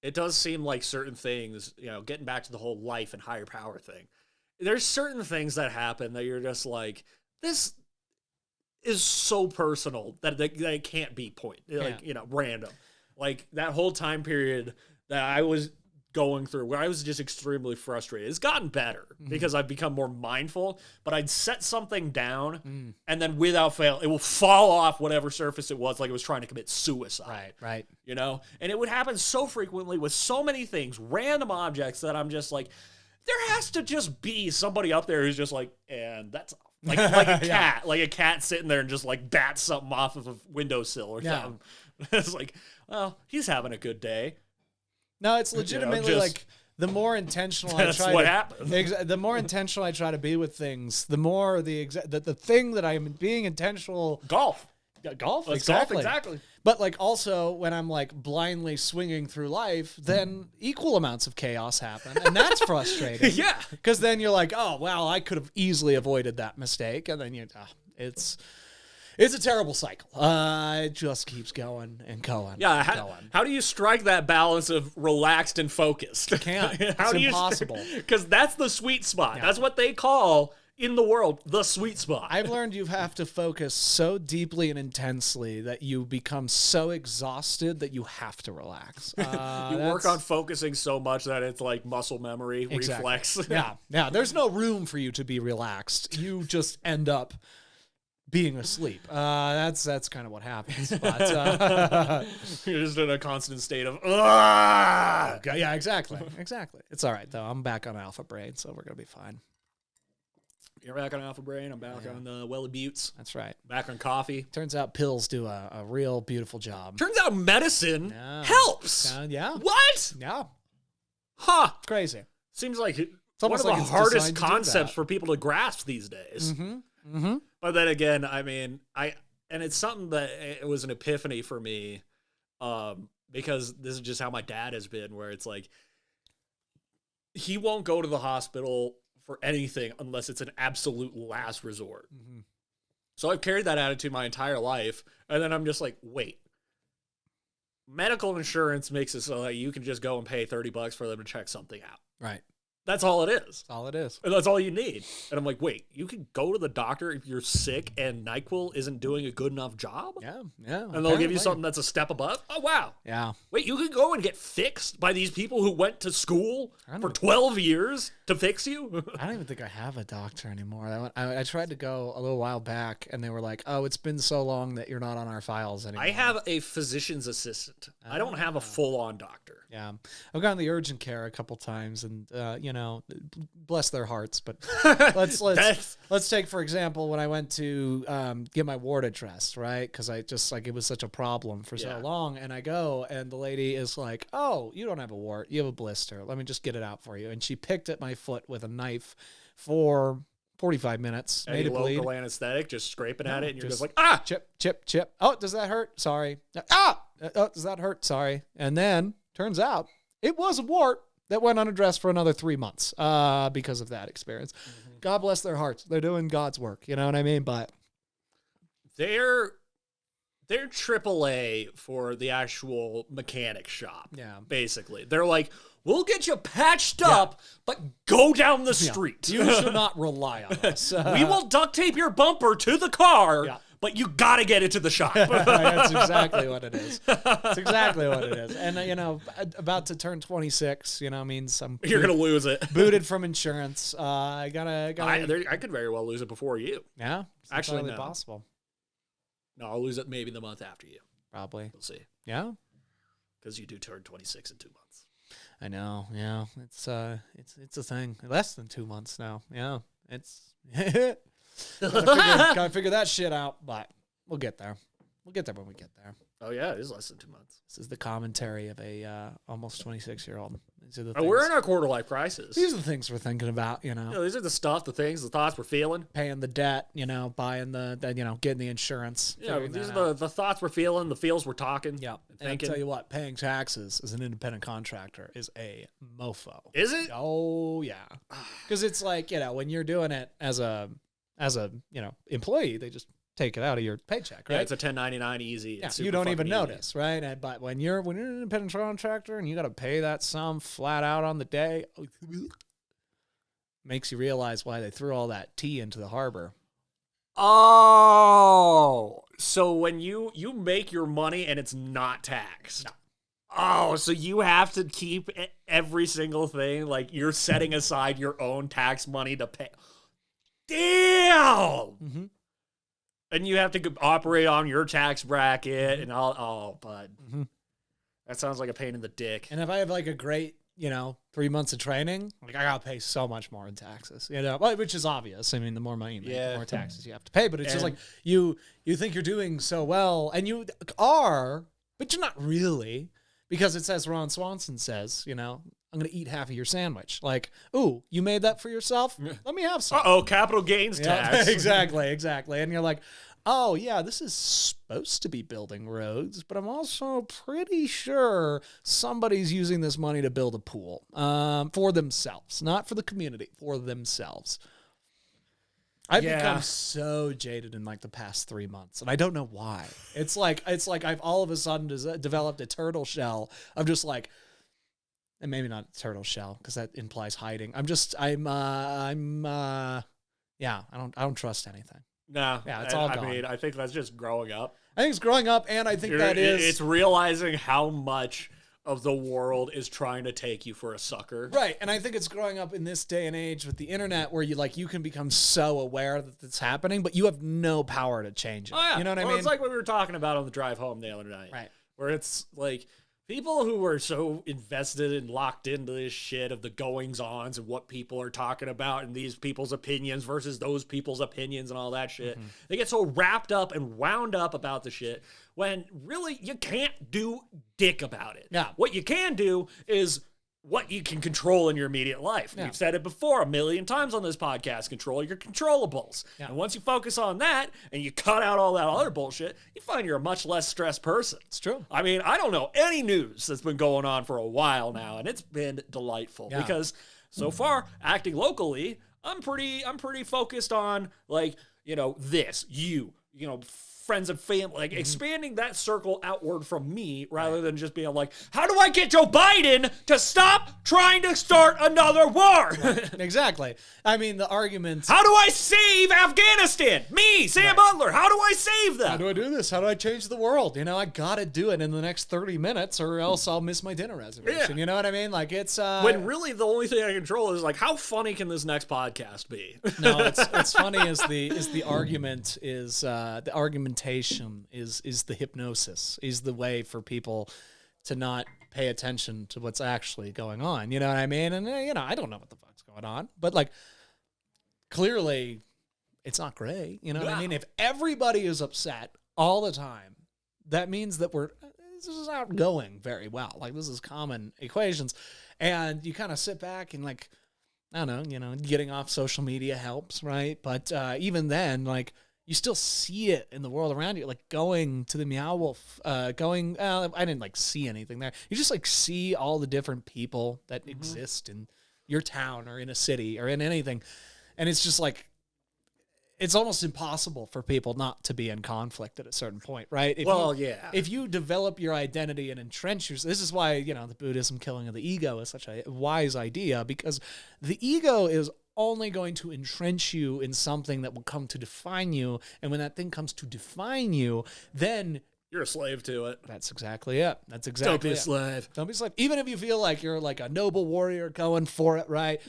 it does seem like certain things, getting back to the whole life and higher power thing. There's certain things that happen that you're just like, this is so personal that it can't be random. Like that whole time period that I was going through where I was just extremely frustrated. It's gotten better because I've become more mindful, but I'd set something down and then without fail, it will fall off whatever surface it was, like it was trying to commit suicide. Right. And it would happen so frequently with so many things, random objects, that I'm just like, there has to just be somebody up there who's just like, and that's like a cat, like a cat sitting there and just like bats something off of a windowsill or something. It's like, well, he's having a good day. No, it's legitimately like the more intentional I try. What happens. The more intentional I try to be with things, the more the thing that I'm being intentional. Golf. Golf, Let's exactly. golf, exactly. But like also when I'm like blindly swinging through life, then equal amounts of chaos happen, and that's frustrating. Yeah. Because then you're like, oh well, I could have easily avoided that mistake, and then it's a terrible cycle. It just keeps going and going. Yeah, going. how do you strike that balance of relaxed and focused? Can't. How It's do you impossible. Because that's the sweet spot. Yeah. That's what they call in the world the sweet spot. I've learned you have to focus so deeply and intensely that you become so exhausted that you have to relax. You work on focusing so much that it's like muscle memory, reflex. Yeah. There's no room for you to be relaxed. You just end up being asleep. That's kind of what happens. But You're just in a constant state of, "Ugh!" yeah, exactly. It's all right though. I'm back on alpha brain, so we're gonna be fine. You're back on Alpha Brain. I'm back on the Welly Buttes. That's right. Back on coffee. Turns out pills do a real beautiful job. Turns out medicine Yeah. helps. Yeah. What? Yeah. Huh. It's crazy. Seems like one almost of the like it's hardest designed to do concepts that. for people to grasp these days. Mm-hmm. But then again, I mean, and it's something that it was an epiphany for me, because this is just how my dad has been, where it's like he won't go to the hospital for anything unless it's an absolute last resort. Mm-hmm. So I've carried that attitude my entire life, and then I'm just like, wait. Medical insurance makes it so that you can just go and pay $30 for them to check something out. Right. That's all it is. That's all it is. And that's all you need. And I'm like, wait, you can go to the doctor if you're sick and NyQuil isn't doing a good enough job? Yeah. And they'll give you something that's a step above? Oh, wow. Yeah. Wait, you can go and get fixed by these people who went to school for 12 years to fix you? I don't even think I have a doctor anymore. I tried to go a little while back, and they were like, "Oh, it's been so long that you're not on our files anymore." I have a physician's assistant. I don't have a full-on doctor. Yeah, I've gone to the urgent care a couple times, and bless their hearts. But let's take for example when I went to get my wart addressed, right? Because I just it was such a problem for so long, and I go, and the lady is like, "Oh, you don't have a wart, you have a blister. Let me just get it out for you." And she picked at my foot with a knife for 45 minutes. Any made it bleed. local anesthetic, just scraping at it, and you're just like, chip. Oh, does that hurt? Sorry. Oh, does that hurt? Sorry. And then turns out it was a wart that went unaddressed for another 3 months because of that experience. Mm-hmm. God bless their hearts. They're doing God's work. You know what I mean? But they're AAA for the actual mechanic shop. Yeah. Basically. They're like, we'll get you patched up, but go down the street. You should not rely on us. We will duct tape your bumper to the car, but you got to get it to the shop. That's exactly what it is. That's exactly what it is. And, about to turn 26, means I'm... You're going to lose it. Booted from insurance. I could very well lose it before you. Yeah. It's actually entirely no. possible. No, I'll lose it maybe the month after you. Probably. We'll see. Yeah? Because you do turn 26 in 2 months. I know. Yeah. It's a thing. Less than 2 months now. Yeah. It's... gotta figure that shit out, but we'll get there. We'll get there when we get there. Oh, yeah, it is less than 2 months. This is the commentary of a almost 26-year-old. These are the we're in our quarter-life crisis. These are the things we're thinking about, These are the stuff, the things, the thoughts we're feeling. Paying the debt, buying getting the insurance. Yeah, these are the thoughts we're feeling, the feels we're talking. Yeah. And I'll tell you what, paying taxes as an independent contractor is a mofo. Is it? Oh, yeah. Because it's like, when you're doing it as a employee, they just take it out of your paycheck, right? Yeah, it's a 1099 easy. Yeah, you don't even notice, right? But when you're an independent contractor and you got to pay that sum flat out on the day, makes you realize why they threw all that tea into the harbor. Oh, so when you make your money and it's not taxed. No. Oh, so you have to keep every single thing, like you're setting aside your own tax money to pay. Damn! Mm-hmm. And you have to operate on your tax bracket and all. Oh, bud. Mm-hmm. That sounds like a pain in the dick. And if I have a great, 3 months of training, I gotta pay so much more in taxes, which is obvious. I mean, the more money you make, the more taxes you have to pay. But it's just like you think you're doing so well, and you are, but you're not really, because it says Ron Swanson says, I'm going to eat half of your sandwich. Like, ooh, you made that for yourself? Let me have some. Uh-oh, capital gains tax. Exactly. And you're like, oh, yeah, this is supposed to be building roads, but I'm also pretty sure somebody's using this money to build a pool for themselves, not for the community, for themselves. I've become so jaded in like the past 3 months, and I don't know why. It's like I've all of a sudden developed a turtle shell of just like, and maybe not turtle shell because that implies hiding. I don't trust anything. No, yeah, it's all gone. I mean, I think that's just growing up. I think it's growing up, and I think it's realizing how much of the world is trying to take you for a sucker. Right, and I think it's growing up in this day and age with the internet where you can become so aware that it's happening, but you have no power to change it. Oh, yeah. You know what I mean? It's like what we were talking about on the drive home the other night. Right. Where it's like people who are so invested and locked into this shit of the goings-ons and what people are talking about and these people's opinions versus those people's opinions and all that shit. Mm-hmm. They get so wrapped up and wound up about the shit when really you can't do dick about it. Yeah. What you can do is what you can control in your immediate life. Yeah. We've said it before 1,000,000 times on this podcast, control your controllables. Yeah. And once you focus on that and you cut out all that other bullshit, you find you're a much less stressed person. It's true. I mean, I don't know any news that's been going on for a while now, and it's been delightful because so far, acting locally, I'm pretty focused on friends and family, like expanding that circle outward from me rather than just being like, how do I get Joe Biden to stop trying to start another war? Right. Exactly. I mean, the argument. How do I save Afghanistan? Me, Sam Butler. How do I save them? How do I do this? How do I change the world? I got to do it in the next 30 minutes or else I'll miss my dinner reservation. Yeah. You know what I mean? Like it's when really the only thing I control is like, how funny can this next podcast be? No, it's funny is the argument is the argumentation is the hypnosis, is the way for people to not pay attention to what's actually going on. You know what I mean? And I don't know what the fuck's going on, but like clearly it's not great. You know what I mean? If everybody is upset all the time, that means that this is not going very well. Like this is common equations. And you kind of sit back and like, I don't know, getting off social media helps, right? But even then, like, you still see it in the world around you, like going to the Meow Wolf, I didn't like see anything there. You just like see all the different people that exist in your town or in a city or in anything. And it's just like, it's almost impossible for people not to be in conflict at a certain point, right? If you develop your identity and entrench yourself, this is why, the Buddhism killing of the ego is such a wise idea, because the ego is only going to entrench you in something that will come to define you. And when that thing comes to define you, then you're a slave to it. That's exactly it. Don't be a slave. Don't be a slave. Even if you feel like you're like a noble warrior going for it, right?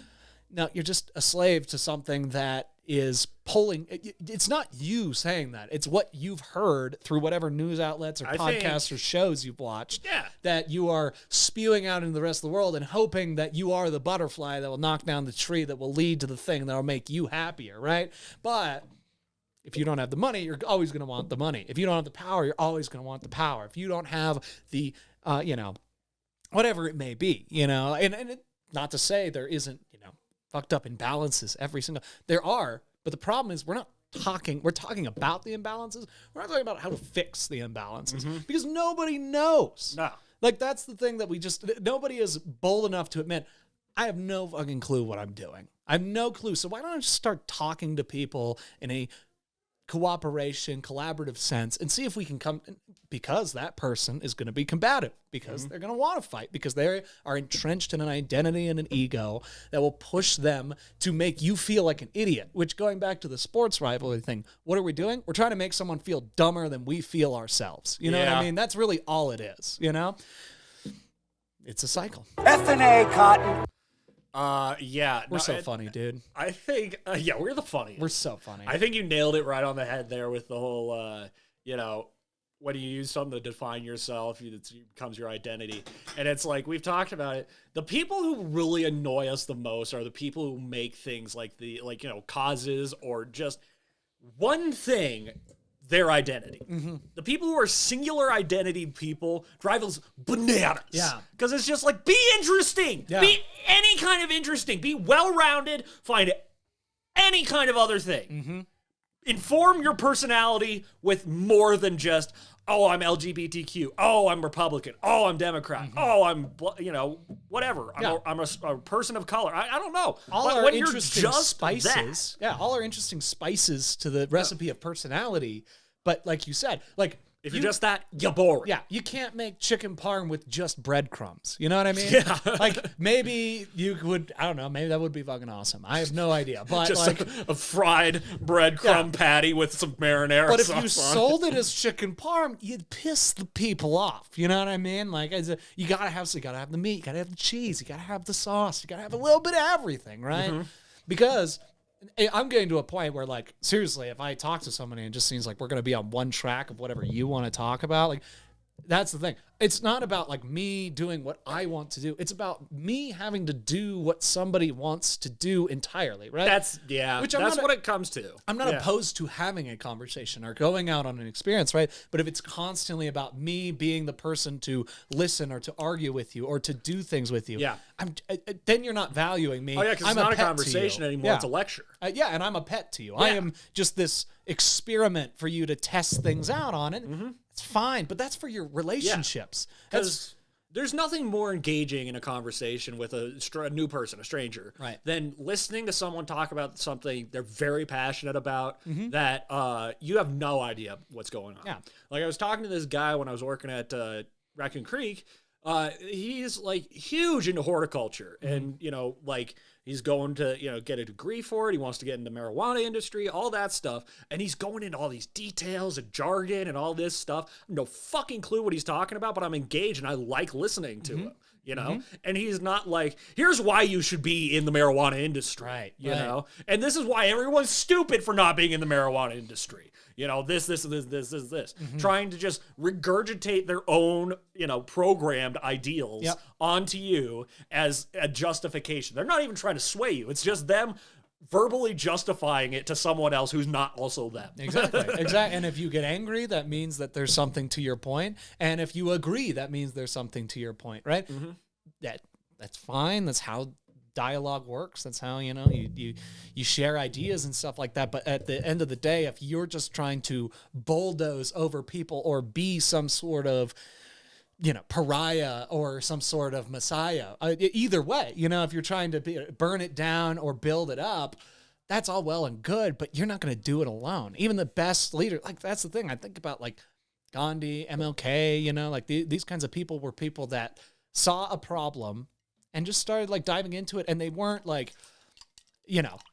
No, you're just a slave to something that is pulling. It's not you saying that. It's what you've heard through whatever news outlets or podcasts or shows you've watched that you are spewing out into the rest of the world and hoping that you are the butterfly that will knock down the tree that will lead to the thing that will make you happier, right? But if you don't have the money, you're always going to want the money. If you don't have the power, you're always going to want the power. If you don't have the, whatever it may be, and not to say there isn't, fucked up imbalances there are, but the problem is we're talking about the imbalances. We're not talking about how to fix the imbalances because nobody knows. No. Like that's the thing that nobody is bold enough to admit, I have no fucking clue what I'm doing. I have no clue. So why don't I just start talking to people in a collaborative sense and see if we can come, because that person is going to be combative, because they're going to want to fight, because they are entrenched in an identity and an ego that will push them to make you feel like an idiot, which, going back to the sports rivalry thing, what are we doing? We're trying to make someone feel dumber than we feel ourselves. You know what I mean? That's really all it is, It's a cycle. F&A, Cotton. We're so funny, dude. I think, we're the funniest. We're so funny. I think you nailed it right on the head there with the whole, when you use something to define yourself, it becomes your identity. And it's like, we've talked about it. The people who really annoy us the most are the people who make things like causes or just one thing their identity. The people who are singular identity people drive us bananas. Yeah. Because it's just like, be interesting. Yeah. Be any kind of interesting. Be well-rounded. Find any kind of other thing. inform your personality with more than just, oh, I'm LGBTQ. Oh, I'm Republican. Oh, I'm Democrat. Oh, I'm, whatever. I'm a person of color. I don't know. All but our when interesting you're just spices. that, Yeah, all our interesting spices to the recipe of personality. But like you said, like if you're just that, you're boring. Yeah, you can't make chicken parm with just breadcrumbs. You know what I mean? Yeah. Like maybe you would. I don't know. Maybe that would be fucking awesome. I have no idea. But Just like a fried breadcrumb patty with some marinara But if sauce you on sold it as chicken parm, you'd piss the people off. You know what I mean? Like, you gotta have the meat, you gotta have the cheese, you gotta have the sauce, you gotta have a little bit of everything, right? Because I'm getting to a point where, like, seriously, if I talk to somebody and it just seems like we're gonna be on one track of whatever you want to talk about, like, that's the thing. It's not about like me doing what I want to do. It's about me having to do what somebody wants to do entirely, right? That's what it comes to. I'm not opposed to having a conversation or going out on an experience, right? But if it's constantly about me being the person to listen or to argue with you or to do things with you, then you're not valuing me. Oh, yeah, because it's not a conversation anymore. It's a lecture. And I'm a pet to you. I am just this experiment for you to test things out on it. It's fine, but that's for your relationships. Because there's nothing more engaging in a conversation with a new person, a stranger, than listening to someone talk about something they're very passionate about that you have no idea what's going on. Yeah. Like I was talking to this guy when I was working at Raccoon Creek. He's like huge into horticulture and, like he's going to, get a degree for it. He wants to get into the marijuana industry, all that stuff. And he's going into all these details and jargon and all this stuff. No fucking clue what he's talking about, but I'm engaged and I like listening to him, and he's not like, here's why you should be in the marijuana industry, you know? And this is why everyone's stupid for not being in the marijuana industry. This. Trying to just regurgitate their own, programmed ideals onto you as a justification. They're not even trying to sway you. It's just them verbally justifying it to someone else who's not also them. Exactly. And if you get angry, that means that there's something to your point. And if you agree, that means there's something to your point, right? That's fine. That's how dialogue works. That's how, you share ideas and stuff like that. But at the end of the day, if you're just trying to bulldoze over people or be some sort of, pariah or some sort of messiah, either way, if you're trying to burn it down or build it up, that's all well and good, but you're not going to do it alone. Even the best leader, like that's the thing. I think about like Gandhi, MLK, like these kinds of people were people that saw a problem and just started like diving into it. And they weren't like,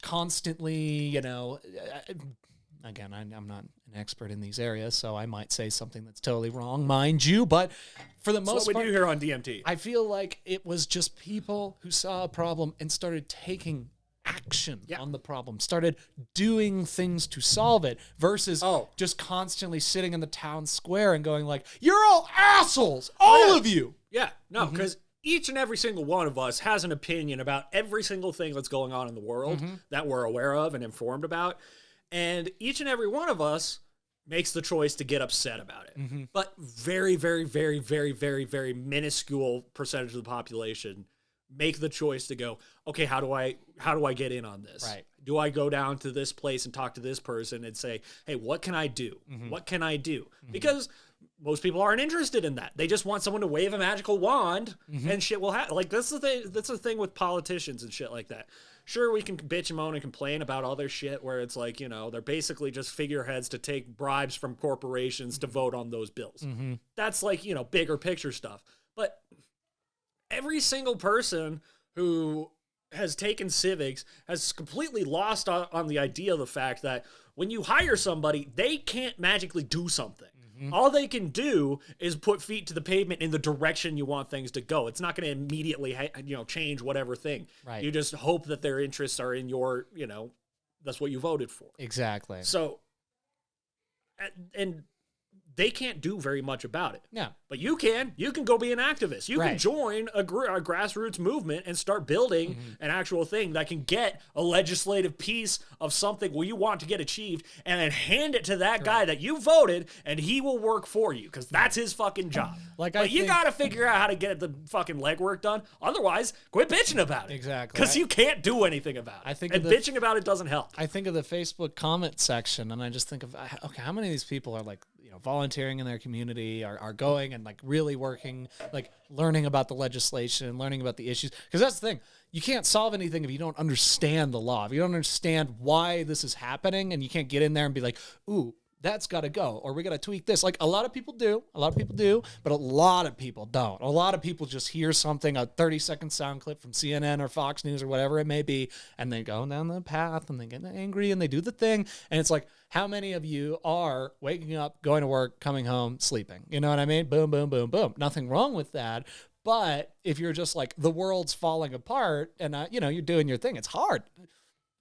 constantly, again, I'm not an expert in these areas, so I might say something that's totally wrong, mind you. But for the most part, what we do here on DMT, I feel like it was just people who saw a problem and started taking action on the problem, started doing things to solve it versus just constantly sitting in the town square and going like, you're all assholes, all of you. Yeah, no, because each and every single one of us has an opinion about every single thing that's going on in the world that we're aware of and informed about. And each and every one of us makes the choice to get upset about it. But very, very, very, very, very, very minuscule percentage of the population make the choice to go, okay, how do I get in on this? Right. Do I go down to this place and talk to this person and say, hey, what can I do? What can I do? Because most people aren't interested in that. They just want someone to wave a magical wand and shit will happen. Like that's the thing with politicians and shit like that. Sure, we can bitch and moan and complain about other shit where it's like, they're basically just figureheads to take bribes from corporations to vote on those bills. That's like, bigger picture stuff. But every single person who has taken civics has completely lost on the idea of the fact that when you hire somebody, they can't magically do something. All they can do is put feet to the pavement in the direction you want things to go. It's not going to immediately, change whatever thing. Right. You just hope that their interests are in your, that's what you voted for. Exactly. So, and they can't do very much about it. Yeah. But you can. You can go be an activist. You can Right. join a grassroots movement and start building an actual thing that can get a legislative piece of something where you want to get achieved and then hand it to that guy that you voted, and he will work for you because that's his fucking job. Like, but you got to figure out how to get the fucking legwork done. Otherwise, quit bitching about it. Exactly. Because you can't do anything about it. And bitching about it doesn't help. I think of the Facebook comment section, and I just think of, okay, how many of these people are like, volunteering in their community, are going and like really working, like learning about the legislation, learning about the issues. Because that's the thing. You can't solve anything if you don't understand the law. If you don't understand why this is happening, and you can't get in there and be like, ooh, that's got to go, or we got to tweak this. Like a lot of people do, but a lot of people don't. A lot of people just hear something, a 30-second sound clip from CNN or Fox News or whatever it may be, and they go down the path and they get angry and they do the thing. And it's like, how many of you are waking up, going to work, coming home, sleeping? You know what I mean? Boom, boom, boom, boom. Nothing wrong with that. But if you're just like, the world's falling apart and, you're doing your thing, it's hard.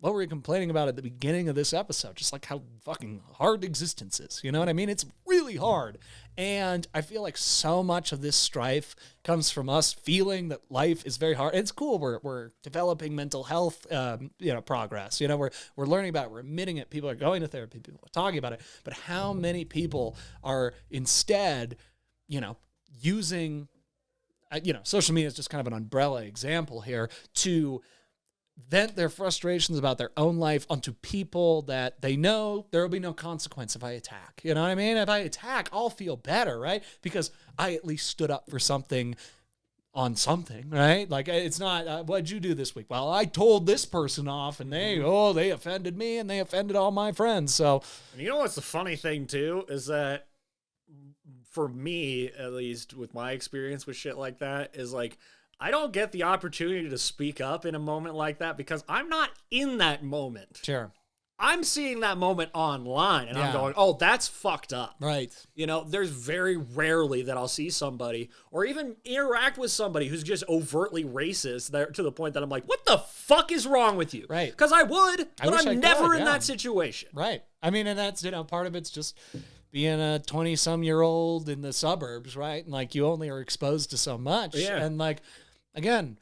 What were you complaining about at the beginning of this episode? Just like how fucking hard existence is. You know what I mean? It's really hard. And I feel like so much of this strife comes from us feeling that life is very hard. It's cool. We're developing mental health, progress. We're learning about it. We're admitting it. People are going to therapy. People are talking about it. But how many people are instead, using, social media is just kind of an umbrella example here to vent their frustrations about their own life onto people that they know there will be no consequence if I attack. You know what I mean? If I attack, I'll feel better, right? Because I at least stood up for something on something, right? Like, it's not, what'd you do this week? Well, I told this person off and they offended me and they offended all my friends. So, and you know what's the funny thing too is that for me, at least with my experience with shit like that, is like, I don't get the opportunity to speak up in a moment like that because I'm not in that moment. Sure. I'm seeing that moment online and I'm Yeah. going, oh, that's fucked up. Right. There's very rarely that I'll see somebody or even interact with somebody who's just overtly racist there to the point that I'm like, what the fuck is wrong with you? Right. Because I would, but wish I I'm never could, in yeah. that situation. Right. I mean, and that's, part of it's just being a 20-some-year-old in the suburbs, right? And like, you only are exposed to so much. Yeah. And like, again,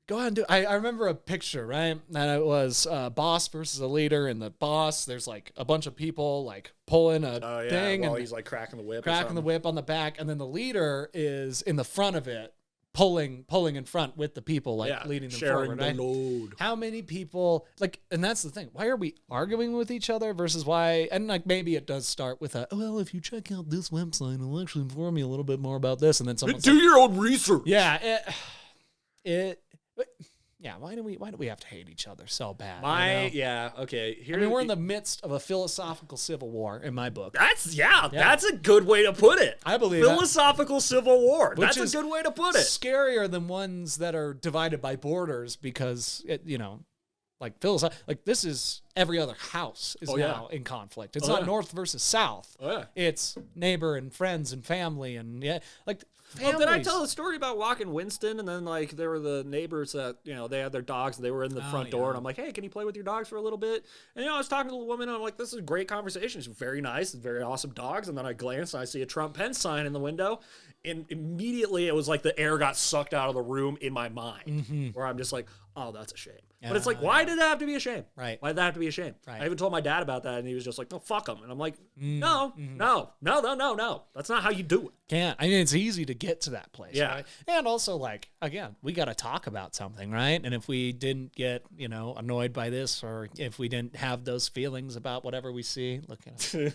go ahead and do. I remember a picture, right? And it was a boss versus a leader, and the boss, there's like a bunch of people like pulling a thing, while and he's like cracking the whip. cracking the whip on the back, and then the leader is in the front of it, pulling in front with the people, like leading them sharing forward. the Right? load. How many people like, and that's the thing. Why are we arguing with each other versus why? And like, maybe it does start with well, if you check out this website, it'll actually inform you a little bit more about this, and then someone's Do your own research. yeah, yeah. Why do we have to hate each other so bad? Okay. I mean, we're in the midst of a philosophical civil war in my book. That's a good way to put it. I believe philosophical civil war. Which That's is a good way to put it. Scarier than ones that are divided by borders because like like this is every other house is now in conflict. It's not North versus South. Oh, yeah. It's neighbor and friends and family and like. Well, did I tell the story about walking Winston and then like there were the neighbors that they had their dogs and they were in the front door and I'm like, hey, can you play with your dogs for a little bit? And I was talking to the woman and I'm like, this is a great conversation. She's very nice, very awesome dogs. And then I glance and I see a Trump Pence sign in the window, and immediately it was like the air got sucked out of the room in my mind, where I'm just like, oh, that's a shame. But it's like, why did that have to be a shame? Right. Why did that have to be a shame? Right. I even told my dad about that, and he was just like, no, fuck him. And I'm like, no. That's not how you do it. Can't. I mean, it's easy to get to that place. Yeah. Right? And also, like, again, we got to talk about something, right? And if we didn't get, annoyed by this, or if we didn't have those feelings about whatever we see, look at him.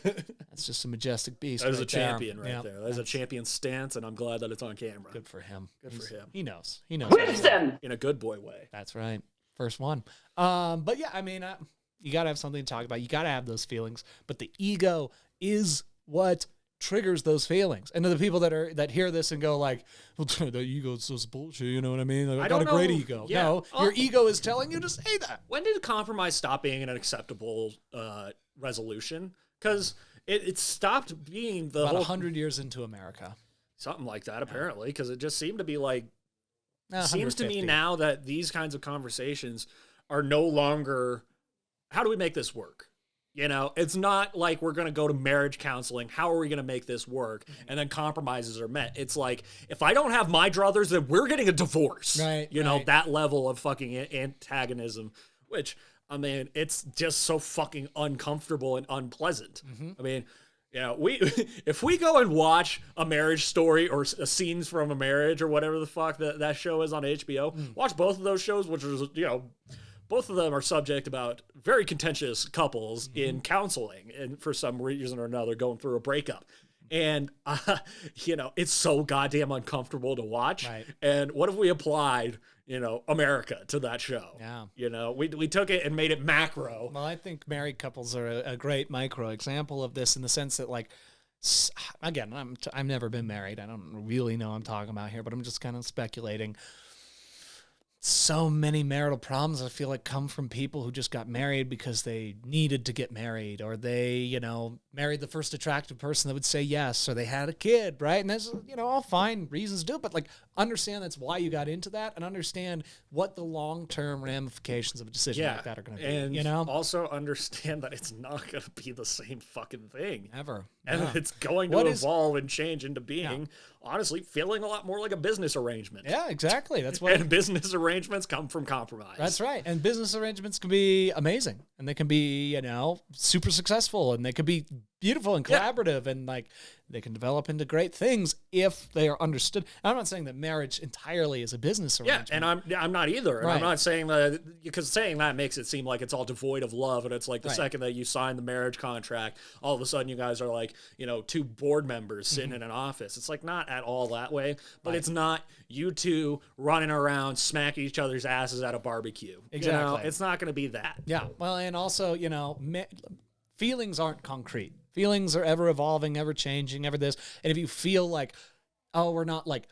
That's just a majestic beast. That is right a champion there. right there. That is a champion stance, and I'm glad that it's on camera. Good for him. Good for him. He knows. He knows. Wisdom! In a good boy way. That's right. First one. But yeah, I mean, you got to have something to talk about. You got to have those feelings. But the ego is what triggers those feelings. And to the people that hear this and go like, well, the ego is just bullshit. You know what I mean? Like, I got a great ego. Yeah. No, your ego is telling you to say that. When did compromise stop being an acceptable resolution? Because it stopped being the About whole 100 years into America. something like that, apparently, because it just seemed to be like, seems to me 150. now that these kinds of conversations are no longer, how do we make this work? You know, it's not like we're going to go to marriage counseling. How are we going to make this work? And then compromises are met. It's like, if I don't have my druthers, then we're getting a divorce. Right, You know, right. that level of fucking antagonism, which, I mean, it's just so fucking uncomfortable and unpleasant. I mean, you know, if we go and watch A Marriage Story or Scenes from a Marriage or whatever the fuck that show is on HBO, watch both of those shows, which is, you know, both of them are subject about very contentious couples in counseling and for some reason or another going through a breakup. And, you know, it's so goddamn uncomfortable to watch. Right. And what if we applied, you know, America to that show? Yeah. You know, we took it and made it macro. Well, I think married couples are a great micro example of this in the sense that, like, again, I've never been married. I don't really know what I'm talking about here, but I'm just kind of speculating. So many marital problems, I feel like, come from people who just got married because they needed to get married, or they, you know, married the first attractive person that would say yes, or they had a kid, right? And that's, you know, all fine reasons to do it, but, like, understand that's why you got into that and understand what the long-term ramifications of a decision like that are going to be, and you know? also understand that it's not going to be the same fucking thing. Ever. And Yeah. it's going to What is- evolve and change into being, honestly, feeling a lot more like a business arrangement. Yeah, exactly. That's what... And business arrangements come from compromise. That's right. And business arrangements can be amazing, and they can be, you know, super successful, and they can be beautiful and collaborative, and, like, they can develop into great things if they are understood. I'm not saying that marriage entirely is a business Yeah, arrangement. and I'm not either. And Right. I'm not saying that, because saying that makes it seem like it's all devoid of love. And it's like the Right. second that you sign the marriage contract, all of a sudden you guys are like, you know, two board members sitting in an office. It's like not at all that way, but it's not you two running around smacking each other's asses at a barbecue. Exactly. You know, it's not going to be that. Yeah. Well, and also, you know, feelings aren't concrete. Feelings are ever evolving, ever changing, ever this. And if you feel like, oh, we're not, like,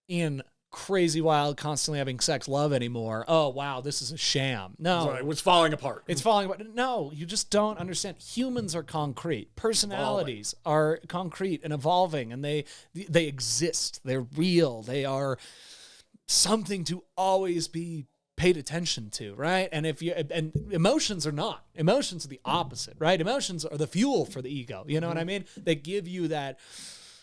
in crazy wild, constantly having sex love anymore. Oh, wow, this is a sham. No. So it was falling apart. It's falling apart. No, you just don't understand. Humans are concrete. Personalities are concrete and evolving, and they exist. They're real. They are something to always be paid attention to, right? And emotions are not. Emotions are the opposite, right? Emotions are the fuel for the ego. You know what I mean? They give you that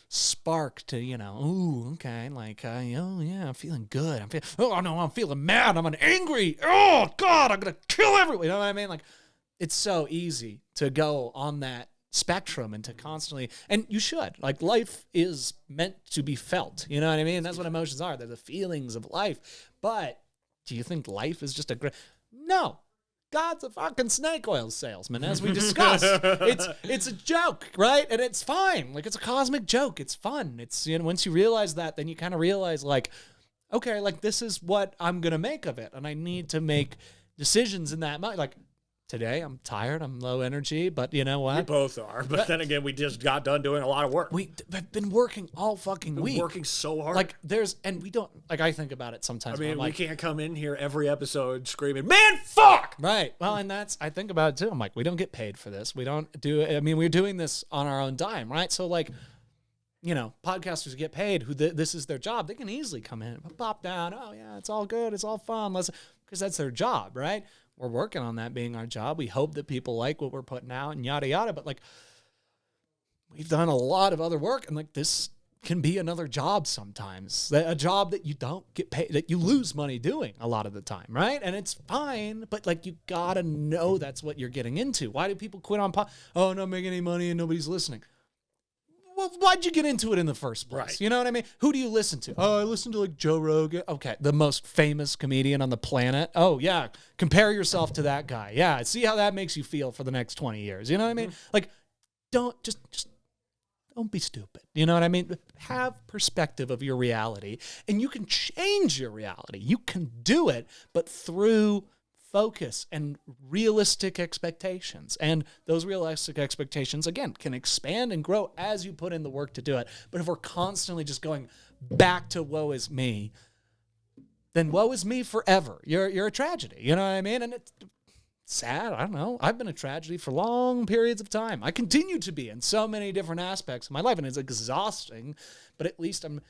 spark to, you know, ooh, okay, like, oh yeah, I'm feeling good. I'm feeling mad. I'm angry. Oh God, I'm gonna kill everyone. You know what I mean? Like, it's so easy to go on that spectrum and to constantly, and you should, like, life is meant to be felt. You know what I mean? That's what emotions are. They're the feelings of life. But do you think life is just no? God's a fucking snake oil salesman, as we discussed. It's a joke, right? And it's fine. Like, it's a cosmic joke. It's fun. It's, you know, once you realize that, then you kind of realize, like, okay, like, this is what I'm gonna make of it, and I need to make decisions in that mind. Like, today, I'm tired. I'm low energy, but you know what? We both are. But then again, we just got done doing a lot of work. I've been working all fucking week. Working so hard. Like, we don't, like, I think about it sometimes. I mean, I'm like, we can't come in here every episode screaming, man, fuck! right. Well, and I think about it too. I'm like, we don't get paid for this. We don't do it. I mean, we're doing this on our own dime, right? So, like, you know, podcasters get paid who this is their job. They can easily come in and pop down. Oh, yeah, it's all good. It's all fun. Because that's their job, right? We're working on that being our job. We hope that people like what we're putting out and yada, yada. But, like, we've done a lot of other work, and, like, this can be another job sometimes. A job that you don't get paid, that you lose money doing a lot of the time, right? And it's fine, but, like, you gotta know that's what you're getting into. Why do people quit on oh, I'm not making any money and nobody's listening? Well, why'd you get into it in the first place? Right. You know what I mean? Who do you listen to? Oh, I listen to, like, Joe Rogan. Okay, the most famous comedian on the planet. Oh, yeah, compare yourself to that guy. Yeah, see how that makes you feel for the next 20 years. You know what I mean? Like, don't be stupid. You know what I mean? Have perspective of your reality, and you can change your reality. You can do it, but through focus and realistic expectations. And those realistic expectations, again, can expand and grow as you put in the work to do it. But if we're constantly just going back to woe is me, then woe is me forever. You're a tragedy. You know what I mean? And it's sad. I don't know. I've been a tragedy for long periods of time. I continue to be in so many different aspects of my life, and it's exhausting, but at least I'm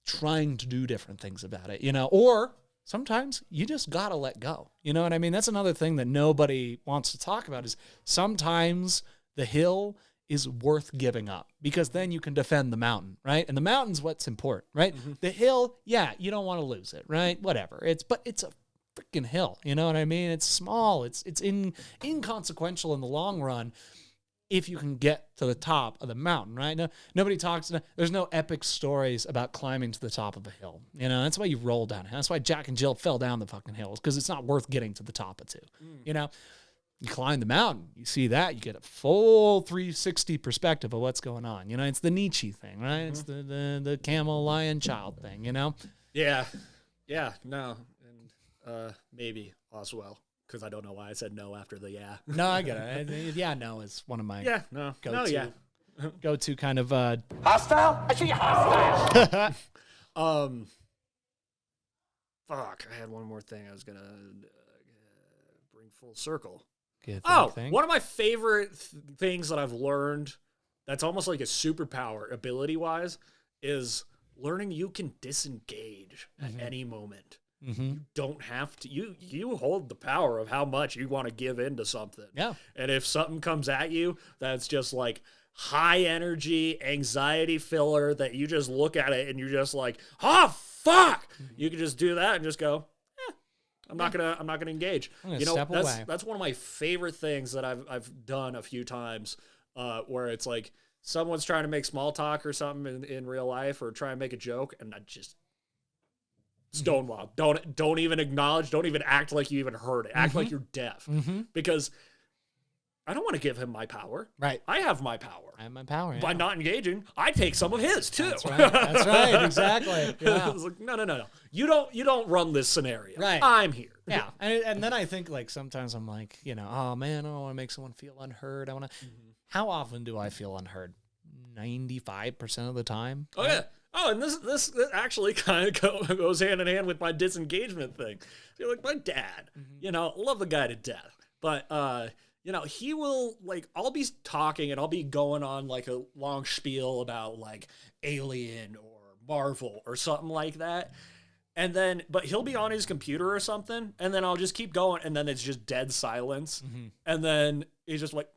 trying to do different things about it, you know, or sometimes you just got to let go. You know what I mean? That's another thing that nobody wants to talk about is sometimes the hill is worth giving up because then you can defend the mountain, right? And the mountain's what's important, right? The hill, yeah, you don't want to lose it, right? Whatever. But it's a freaking hill. You know what I mean? It's small. It's inconsequential in the long run if you can get to the top of the mountain, right? No, nobody talks. There's no epic stories about climbing to the top of a hill. You know, that's why you roll down. That's why Jack and Jill fell down the fucking hills because it's not worth getting to the top of two. You know, you climb the mountain, you see that, you get a full 360 perspective of what's going on. You know, it's the Nietzsche thing, right? It's the camel lion child thing. You know? Yeah, no, and maybe Oswell. Because I don't know why I said no after the yeah. No, I get it. Yeah, no is one of my go-to kind of Hostile? I see you hostile. Fuck, I had one more thing I was gonna bring full circle. thing. One of my favorite things that I've learned that's almost like a superpower ability-wise is learning you can disengage at any moment. You don't have to. You hold the power of how much you want to give into something. Yeah. And if something comes at you that's just like high energy, anxiety filler that you just look at it and you're just like, oh fuck, you can just do that and just go, I'm not gonna engage. You know, that's one of my favorite things that I've done a few times, where it's like someone's trying to make small talk or something in real life or try and make a joke, and I just stonewall. Don't even acknowledge. Don't even act like you even heard it. Act like you're deaf, because I don't want to give him my power. Right. I have my power. I have my power. By not engaging, I take some of his too. That's right. That's right. Exactly. Yeah. It's like, no. You don't run this scenario. Right. I'm here. Yeah. And then I think like sometimes I'm like, you know, oh man, I don't want to make someone feel unheard. I want to. How often do I feel unheard? 95% of the time. Oh yeah. Oh, and this actually kind of goes hand in hand with my disengagement thing. You're like my dad. You know, love the guy to death, but you know, he will, like, I'll be talking and I'll be going on like a long spiel about like Alien or Marvel or something like that. And then, but he'll be on his computer or something, and then I'll just keep going, and then it's just dead silence. And then he's just like,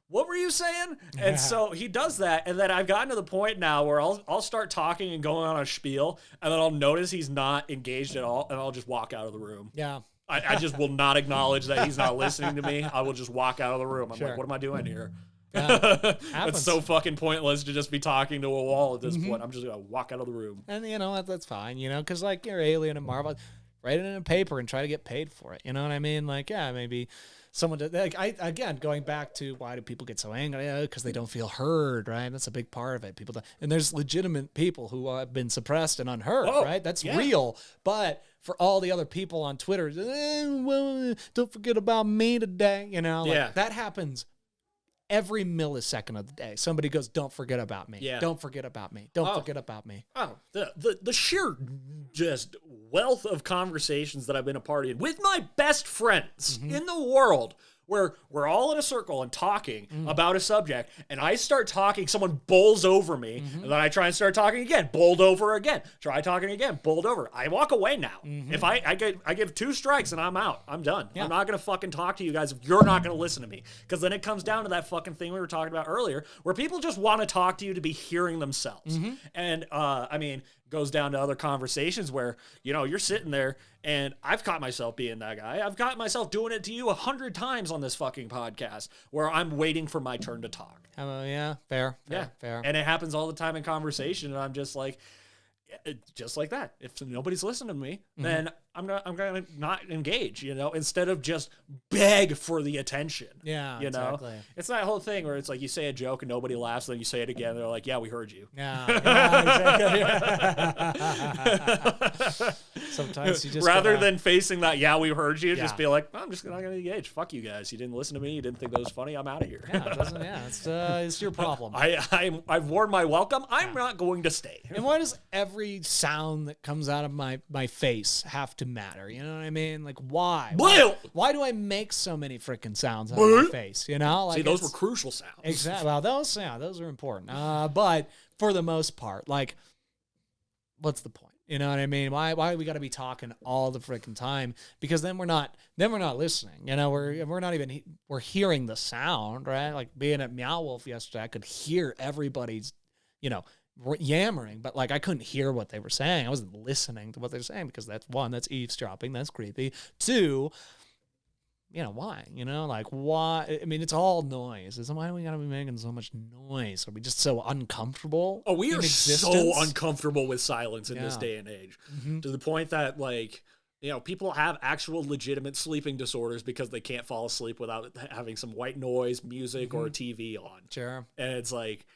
what were you saying? And so he does that, and then I've gotten to the point now where I'll start talking and going on a spiel, and then I'll notice he's not engaged at all, and I'll just walk out of the room. Yeah. I just will not acknowledge that he's not listening to me. I will just walk out of the room. I'm like, what am I doing here? Yeah. It's so fucking pointless to just be talking to a wall at this point. I'm just going to walk out of the room. And, you know, that's fine, you know, because, like, you're Alien and Marvel, write it in a paper and try to get paid for it. You know what I mean? Like, yeah, maybe someone did, like, again, going back to why do people get so angry? Because they don't feel heard, right? That's a big part of it. People don't, and there's legitimate people who have been suppressed and unheard, right? That's real. But for all the other people on Twitter, well, don't forget about me today. You know, like, that happens every millisecond of the day. Somebody goes, don't forget about me. Yeah. Don't forget about me. Don't forget about me. Oh, the sheer just wealth of conversations that I've been a part of with my best friends in the world, where we're all in a circle and talking about a subject, and I start talking, someone bowls over me, and then I try and start talking again, bowled over again, try talking again, bowled over. I walk away now. If I give 2 strikes and I'm out, I'm done. I'm not going to fucking talk to you guys if you're not going to listen to me, because then it comes down to that fucking thing we were talking about earlier, where people just want to talk to you to be hearing themselves. And I mean, goes down to other conversations where, you know, you're sitting there, and I've caught myself being that guy. I've caught myself doing it to you 100 times on this fucking podcast, where I'm waiting for my turn to talk. Yeah, fair. And it happens all the time in conversation, and I'm just like, just like that. If nobody's listening to me, then I'm gonna not engage, you know, instead of just beg for the attention. Yeah, you know, exactly. It's that whole thing where it's like you say a joke and nobody laughs, then you say it again, they're like, yeah, we heard you. Exactly. Sometimes you just rather than facing that, yeah, we heard you, just be like, I'm just not gonna engage. Fuck you guys. You didn't listen to me. You didn't think that was funny. I'm out of here. It's your problem. I've worn my welcome. I'm not going to stay. And why does every sound that comes out of my face have to matter? You know what I mean? Like, why? Why do I make so many freaking sounds out of my face? You know, like, see, those were crucial sounds. Exactly. Well, those are important. But for the most part, like, what's the point? You know what I mean? Why do we got to be talking all the freaking time? Because then we're not listening. You know, we're not even we're hearing the sound, right? Like being at Meow Wolf yesterday, I could hear everybody's, you know, yammering, but like I couldn't hear what they were saying. I wasn't listening to what they were saying because that's one, that's eavesdropping, that's creepy. Two, you know, why? You know, like why? I mean, it's all noise. Why do we gotta be making so much noise? Are we just so uncomfortable? Oh, we in are existence? so uncomfortable with silence in this Yeah. day and age, to the point that, like, you know, people have actual legitimate sleeping disorders because they can't fall asleep without having some white noise, music, or a TV on. Sure. And it's like,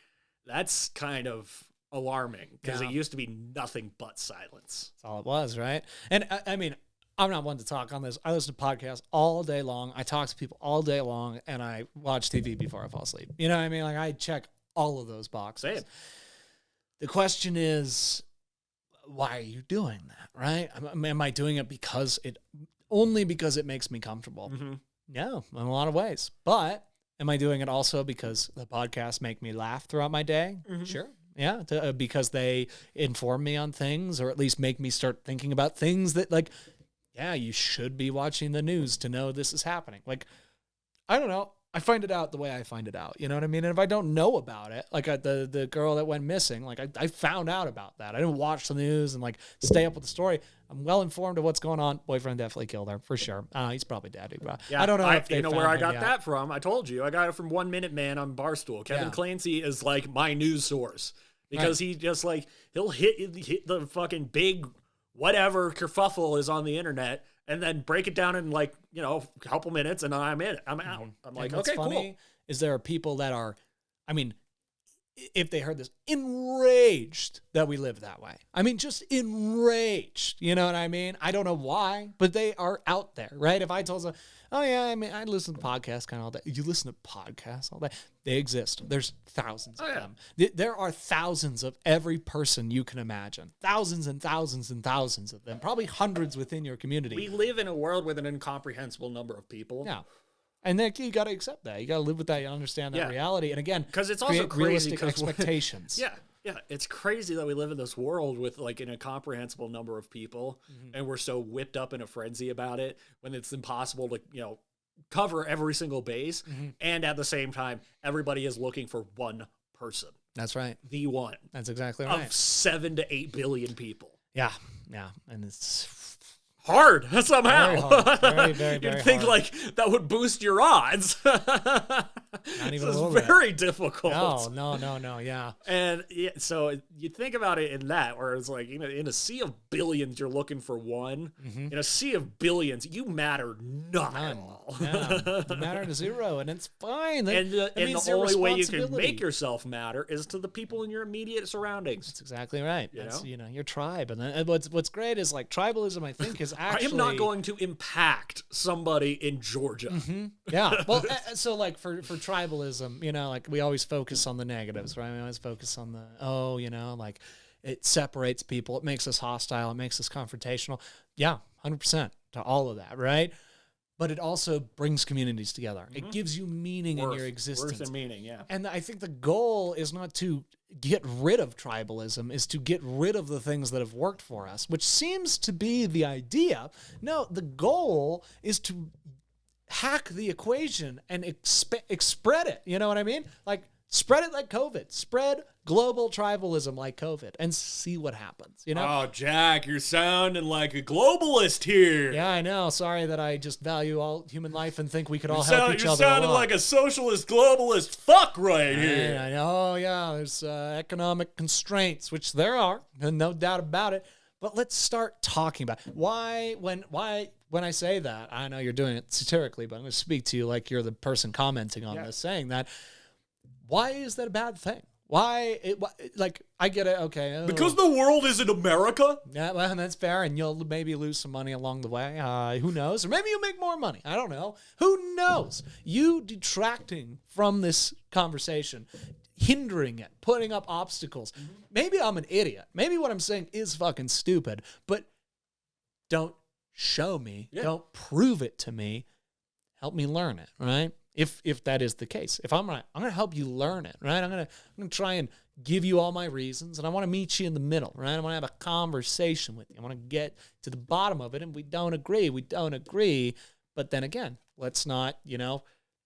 that's kind of alarming because Yeah. it used to be nothing but silence. That's all it was, right? And I mean, I'm not one to talk on this. I listen to podcasts all day long. I talk to people all day long, and I watch TV before I fall asleep. You know what I mean? Like I check all of those boxes. Same. The question is, why are you doing that, right? Am I doing it only because it makes me comfortable? Mm-hmm. Yeah, in a lot of ways. But am I doing it also because the podcasts make me laugh throughout my day? Mm-hmm. Sure. Yeah, because they inform me on things, or at least make me start thinking about things that, like, yeah, you should be watching the news to know this is happening. Like, I don't know. I find it out the way I find it out. You know what I mean? And if I don't know about it, like the girl that went missing, like I found out about that. I didn't watch the news and like stay up with the story. I'm well informed of what's going on. Boyfriend definitely killed her for sure. He's probably dead. Yeah, I don't know if they you know found where I him got yet. that from. I told you I got it from 1 Minute Man on Barstool. Kevin Yeah. Clancy is like my news source because he just like he'll hit the fucking big whatever kerfuffle is on the internet and then break it down in like, you know, a couple minutes and I'm in it. I'm out. I'm like, And what's okay, funny cool. is there are people that are, I mean, if they heard this, enraged that we live that way. I mean, just enraged. You know what I mean? I don't know why, but they are out there, right? If I told them, oh yeah, I mean, I listen to podcasts kind of all day. You listen to podcasts all day? They exist. There's thousands of them. There are thousands of every person you can imagine. Thousands and thousands and thousands of them. Probably hundreds within your community. We live in a world with an incomprehensible number of people. Yeah. And then you got to accept that. You got to live with that. You understand that reality. And again, because it's also create crazy realistic expectations. Yeah, it's crazy that we live in this world with like an incomprehensible number of people, and we're so whipped up in a frenzy about it when it's impossible to, you know, cover every single base, and at the same time, everybody is looking for one person, That's right. the one That's exactly of right. 7 to 8 billion people. Yeah. And it's Hard somehow. very hard. Very, very, You'd very think hard. like that would boost your odds. Not even a little It's bit. very difficult. No. Yeah. And yeah, so you think about it in that, where it's like, you know, in a sea of billions, you're looking for one. In a sea of billions, you matter not at all. Yeah. You matter to zero, and it's fine. That And the means their only way you can responsibility. make yourself matter is to the people in your immediate surroundings. That's exactly right. You That's, know? you know, your tribe. And then what's great is like tribalism, I think, is I actually. am not going to impact somebody in Georgia. Yeah. Well, so like for tribalism, you know, like we always focus on the negatives, right? We always focus on the, you know, like it separates people. It makes us hostile. It makes us confrontational. Yeah, 100% to all of that, right? But it also brings communities together. It gives you meaning in your existence. Worth and meaning, yeah. And I think the goal is not to get rid of tribalism, is to get rid of the things that have worked for us, which seems to be the idea. No, the goal is to hack the equation and spread it. You know what I mean? Like spread it like COVID. Spread global tribalism like COVID and see what happens. You know? Oh, Jack, you're sounding like a globalist here. Yeah, I know. Sorry that I just value all human life and think we could all help each You're other. sounding like a socialist globalist fuck right here. I know, yeah, there's economic constraints, which there are, and no doubt about it. But let's start talking about why when I say that, I know you're doing it satirically, but I'm going to speak to you like you're the person commenting on this, saying that. Why is that a bad thing? Like, I get it, okay. Because the world isn't America? Yeah, well, that's fair, and you'll maybe lose some money along the way. Who knows? Or maybe you'll make more money. I don't know. Who knows? You detracting from this conversation, hindering it, putting up obstacles. Maybe I'm an idiot. Maybe what I'm saying is fucking stupid, but don't show me. Yeah. Don't prove it to me. Help me learn it, right? If that is the case, if I'm going to help you learn it, right? I'm going to try and give you all my reasons, and I want to meet you in the middle, right? I want to have a conversation with you. I want to get to the bottom of it, and we don't agree. But then again, let's not,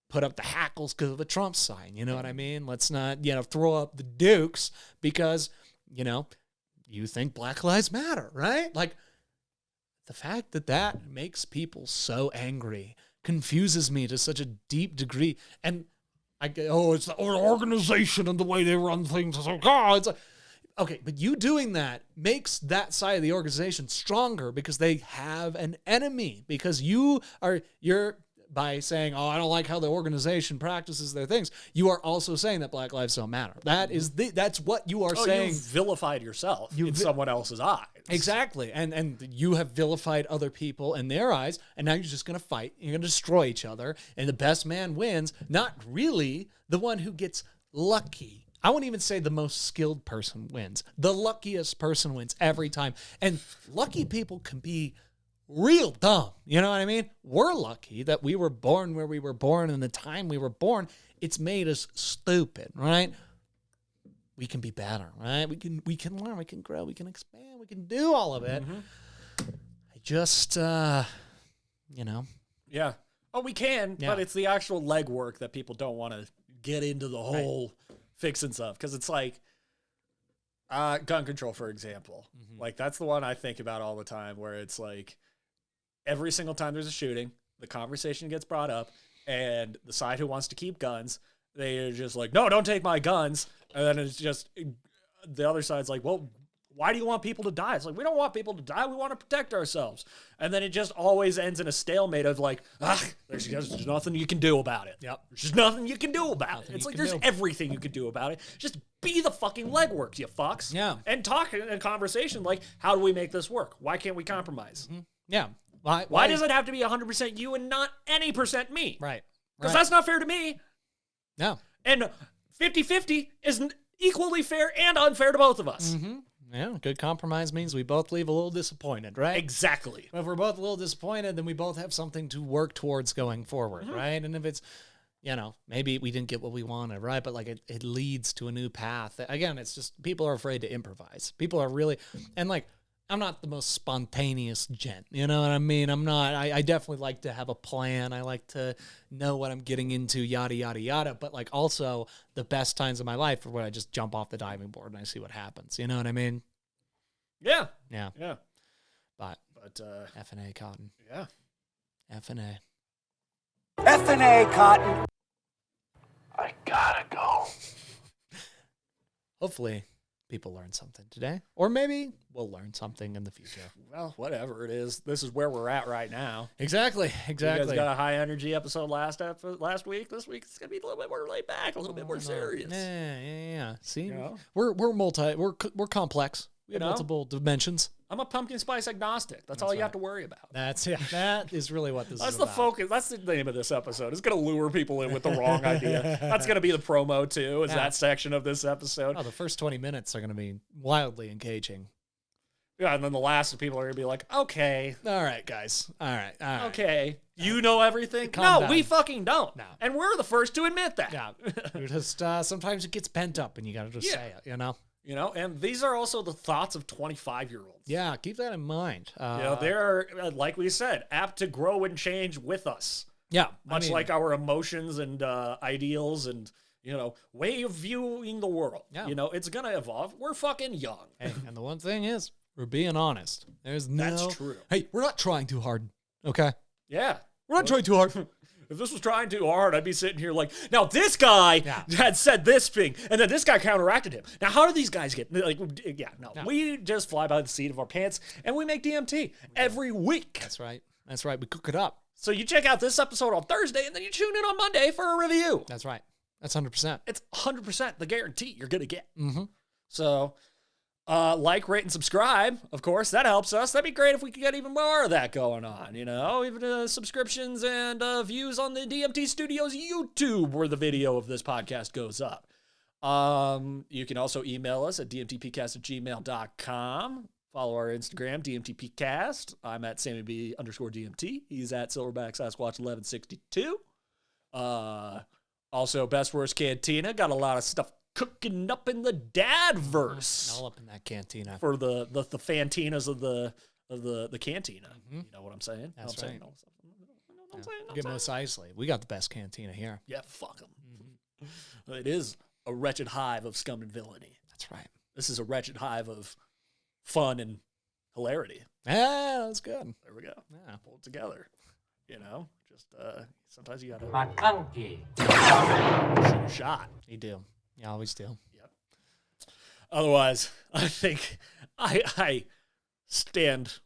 put up the hackles because of a Trump sign. You know what I mean? Let's not, throw up the dukes because, you think Black Lives Matter, right? Like, the fact that makes people so angry confuses me to such a deep degree. And I go, it's the organization and the way they run things. It's like, it's like, okay, but you doing that makes that side of the organization stronger because they have an enemy. Because you're by saying, I don't like how the organization practices their things, you are also saying that Black lives don't matter. That's what you are saying. You vilified yourself in someone else's eyes. Exactly. And you have vilified other people in their eyes, and now you're just going to fight. You're going to destroy each other, and the best man wins, not really the one who gets lucky. I won't even say the most skilled person wins. The luckiest person wins every time. And lucky people can be real dumb. You know what I mean? We're lucky that we were born where we were born and the time we were born. It's made us stupid, right? We can be better, right? We can learn, we can grow, we can expand, we can do all of it. I just, Yeah. Oh, we can, but it's the actual legwork that people don't want to get into the whole fixing stuff. Because it's like gun control, for example. Like, that's the one I think about all the time, where it's like every single time there's a shooting, the conversation gets brought up, and the side who wants to keep guns, they're just like, no, don't take my guns. And then it's just, the other side's like, well, why do you want people to die? It's like, we don't want people to die. We want to protect ourselves. And then it just always ends in a stalemate of like, there's just nothing you can do about it. Yep. There's just nothing you can do about it. It's like, there's everything you can do about it. Just be the fucking legwork, you fucks. Yeah. And talk in a conversation like, how do we make this work? Why can't we compromise? Yeah. Why does it have to be 100% you and not any percent me? Right. Because that's not fair to me. No. And 50-50 is equally fair and unfair to both of us. Yeah, good compromise means we both leave a little disappointed, right? Exactly. If we're both a little disappointed, then we both have something to work towards going forward, right? And if it's, maybe we didn't get what we wanted, right? But like it leads to a new path. Again, it's just people are afraid to improvise. People are really, and like, I'm not the most spontaneous gent, you know what I mean? I'm not, I definitely like to have a plan. I like to know what I'm getting into, yada, yada, yada. But like also the best times of my life are when I just jump off the diving board and I see what happens. You know what I mean? Yeah. Yeah. Yeah. But F&A Cotton. Yeah. F&A. F&A Cotton. I gotta go. Hopefully people learn something today, or maybe we'll learn something in the future. Well, whatever it is, this is where we're at right now. Exactly. You guys got a high energy episode last week. This week it's gonna be a little bit more laid back, a little bit more serious. Yeah. See, we're we're complex. We have know? multiple dimensions. I'm a pumpkin spice agnostic. That's all you have to worry about. That is really what this That's is the about. focus. That's the name of this episode. It's going to lure people in with the wrong idea. That's going to be the promo, too, is that section of this episode. Oh, the first 20 minutes are going to be wildly engaging. Yeah, and then the last people are going to be like, okay. All right, guys. All right. Okay. You know everything? Calm No, we down. fucking don't. No. And we're the first to admit that. Yeah. You're just, sometimes it gets pent up and you got to just say it, You know, and these are also the thoughts of 25-year-olds. Yeah, keep that in mind. They're, like we said, apt to grow and change with us. Yeah. Much like our emotions and ideals and, way of viewing the world. Yeah. It's going to evolve. We're fucking young. Hey, and the one thing is, we're being honest. That's true. Hey, we're not trying too hard, okay? Yeah. We're not trying too hard. If this was trying too hard, I'd be sitting here like, now this guy had said this thing, and then this guy counteracted him. Now, how do these guys get, no. We just fly by the seat of our pants, and we make DMT every week. That's right. We cook it up. So you check out this episode on Thursday, and then you tune in on Monday for a review. That's right. That's 100%. It's 100% the guarantee you're going to get. Mm-hmm. So, like, rate, and subscribe. Of course, that helps us. That'd be great if we could get even more of that going on, even subscriptions and views on the DMT Studios YouTube where the video of this podcast goes up. You can also email us at dmtpcast@gmail.com. Follow our Instagram, DMTPcast. I'm at SammyB_DMT. He's at Silverback Sasquatch 1162. Also, Best Worst Cantina got a lot of stuff cooking up in the Dadverse. All up in that cantina. For the Fantinas of the cantina. You know what I'm saying? That's right. right. Get most Isley. We got the best cantina here. Yeah, fuck them. It is a wretched hive of scum and villainy. That's right. This is a wretched hive of fun and hilarity. Yeah, that's good. There we go. Yeah. Pull it together. You know, just sometimes you gotta McConkey. shoot a shot. You do. You always do. Yep. Otherwise, I think I stand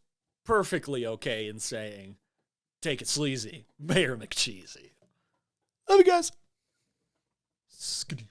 perfectly okay in saying, take it sleazy, Mayor McCheesy. Love you guys. Skidoo.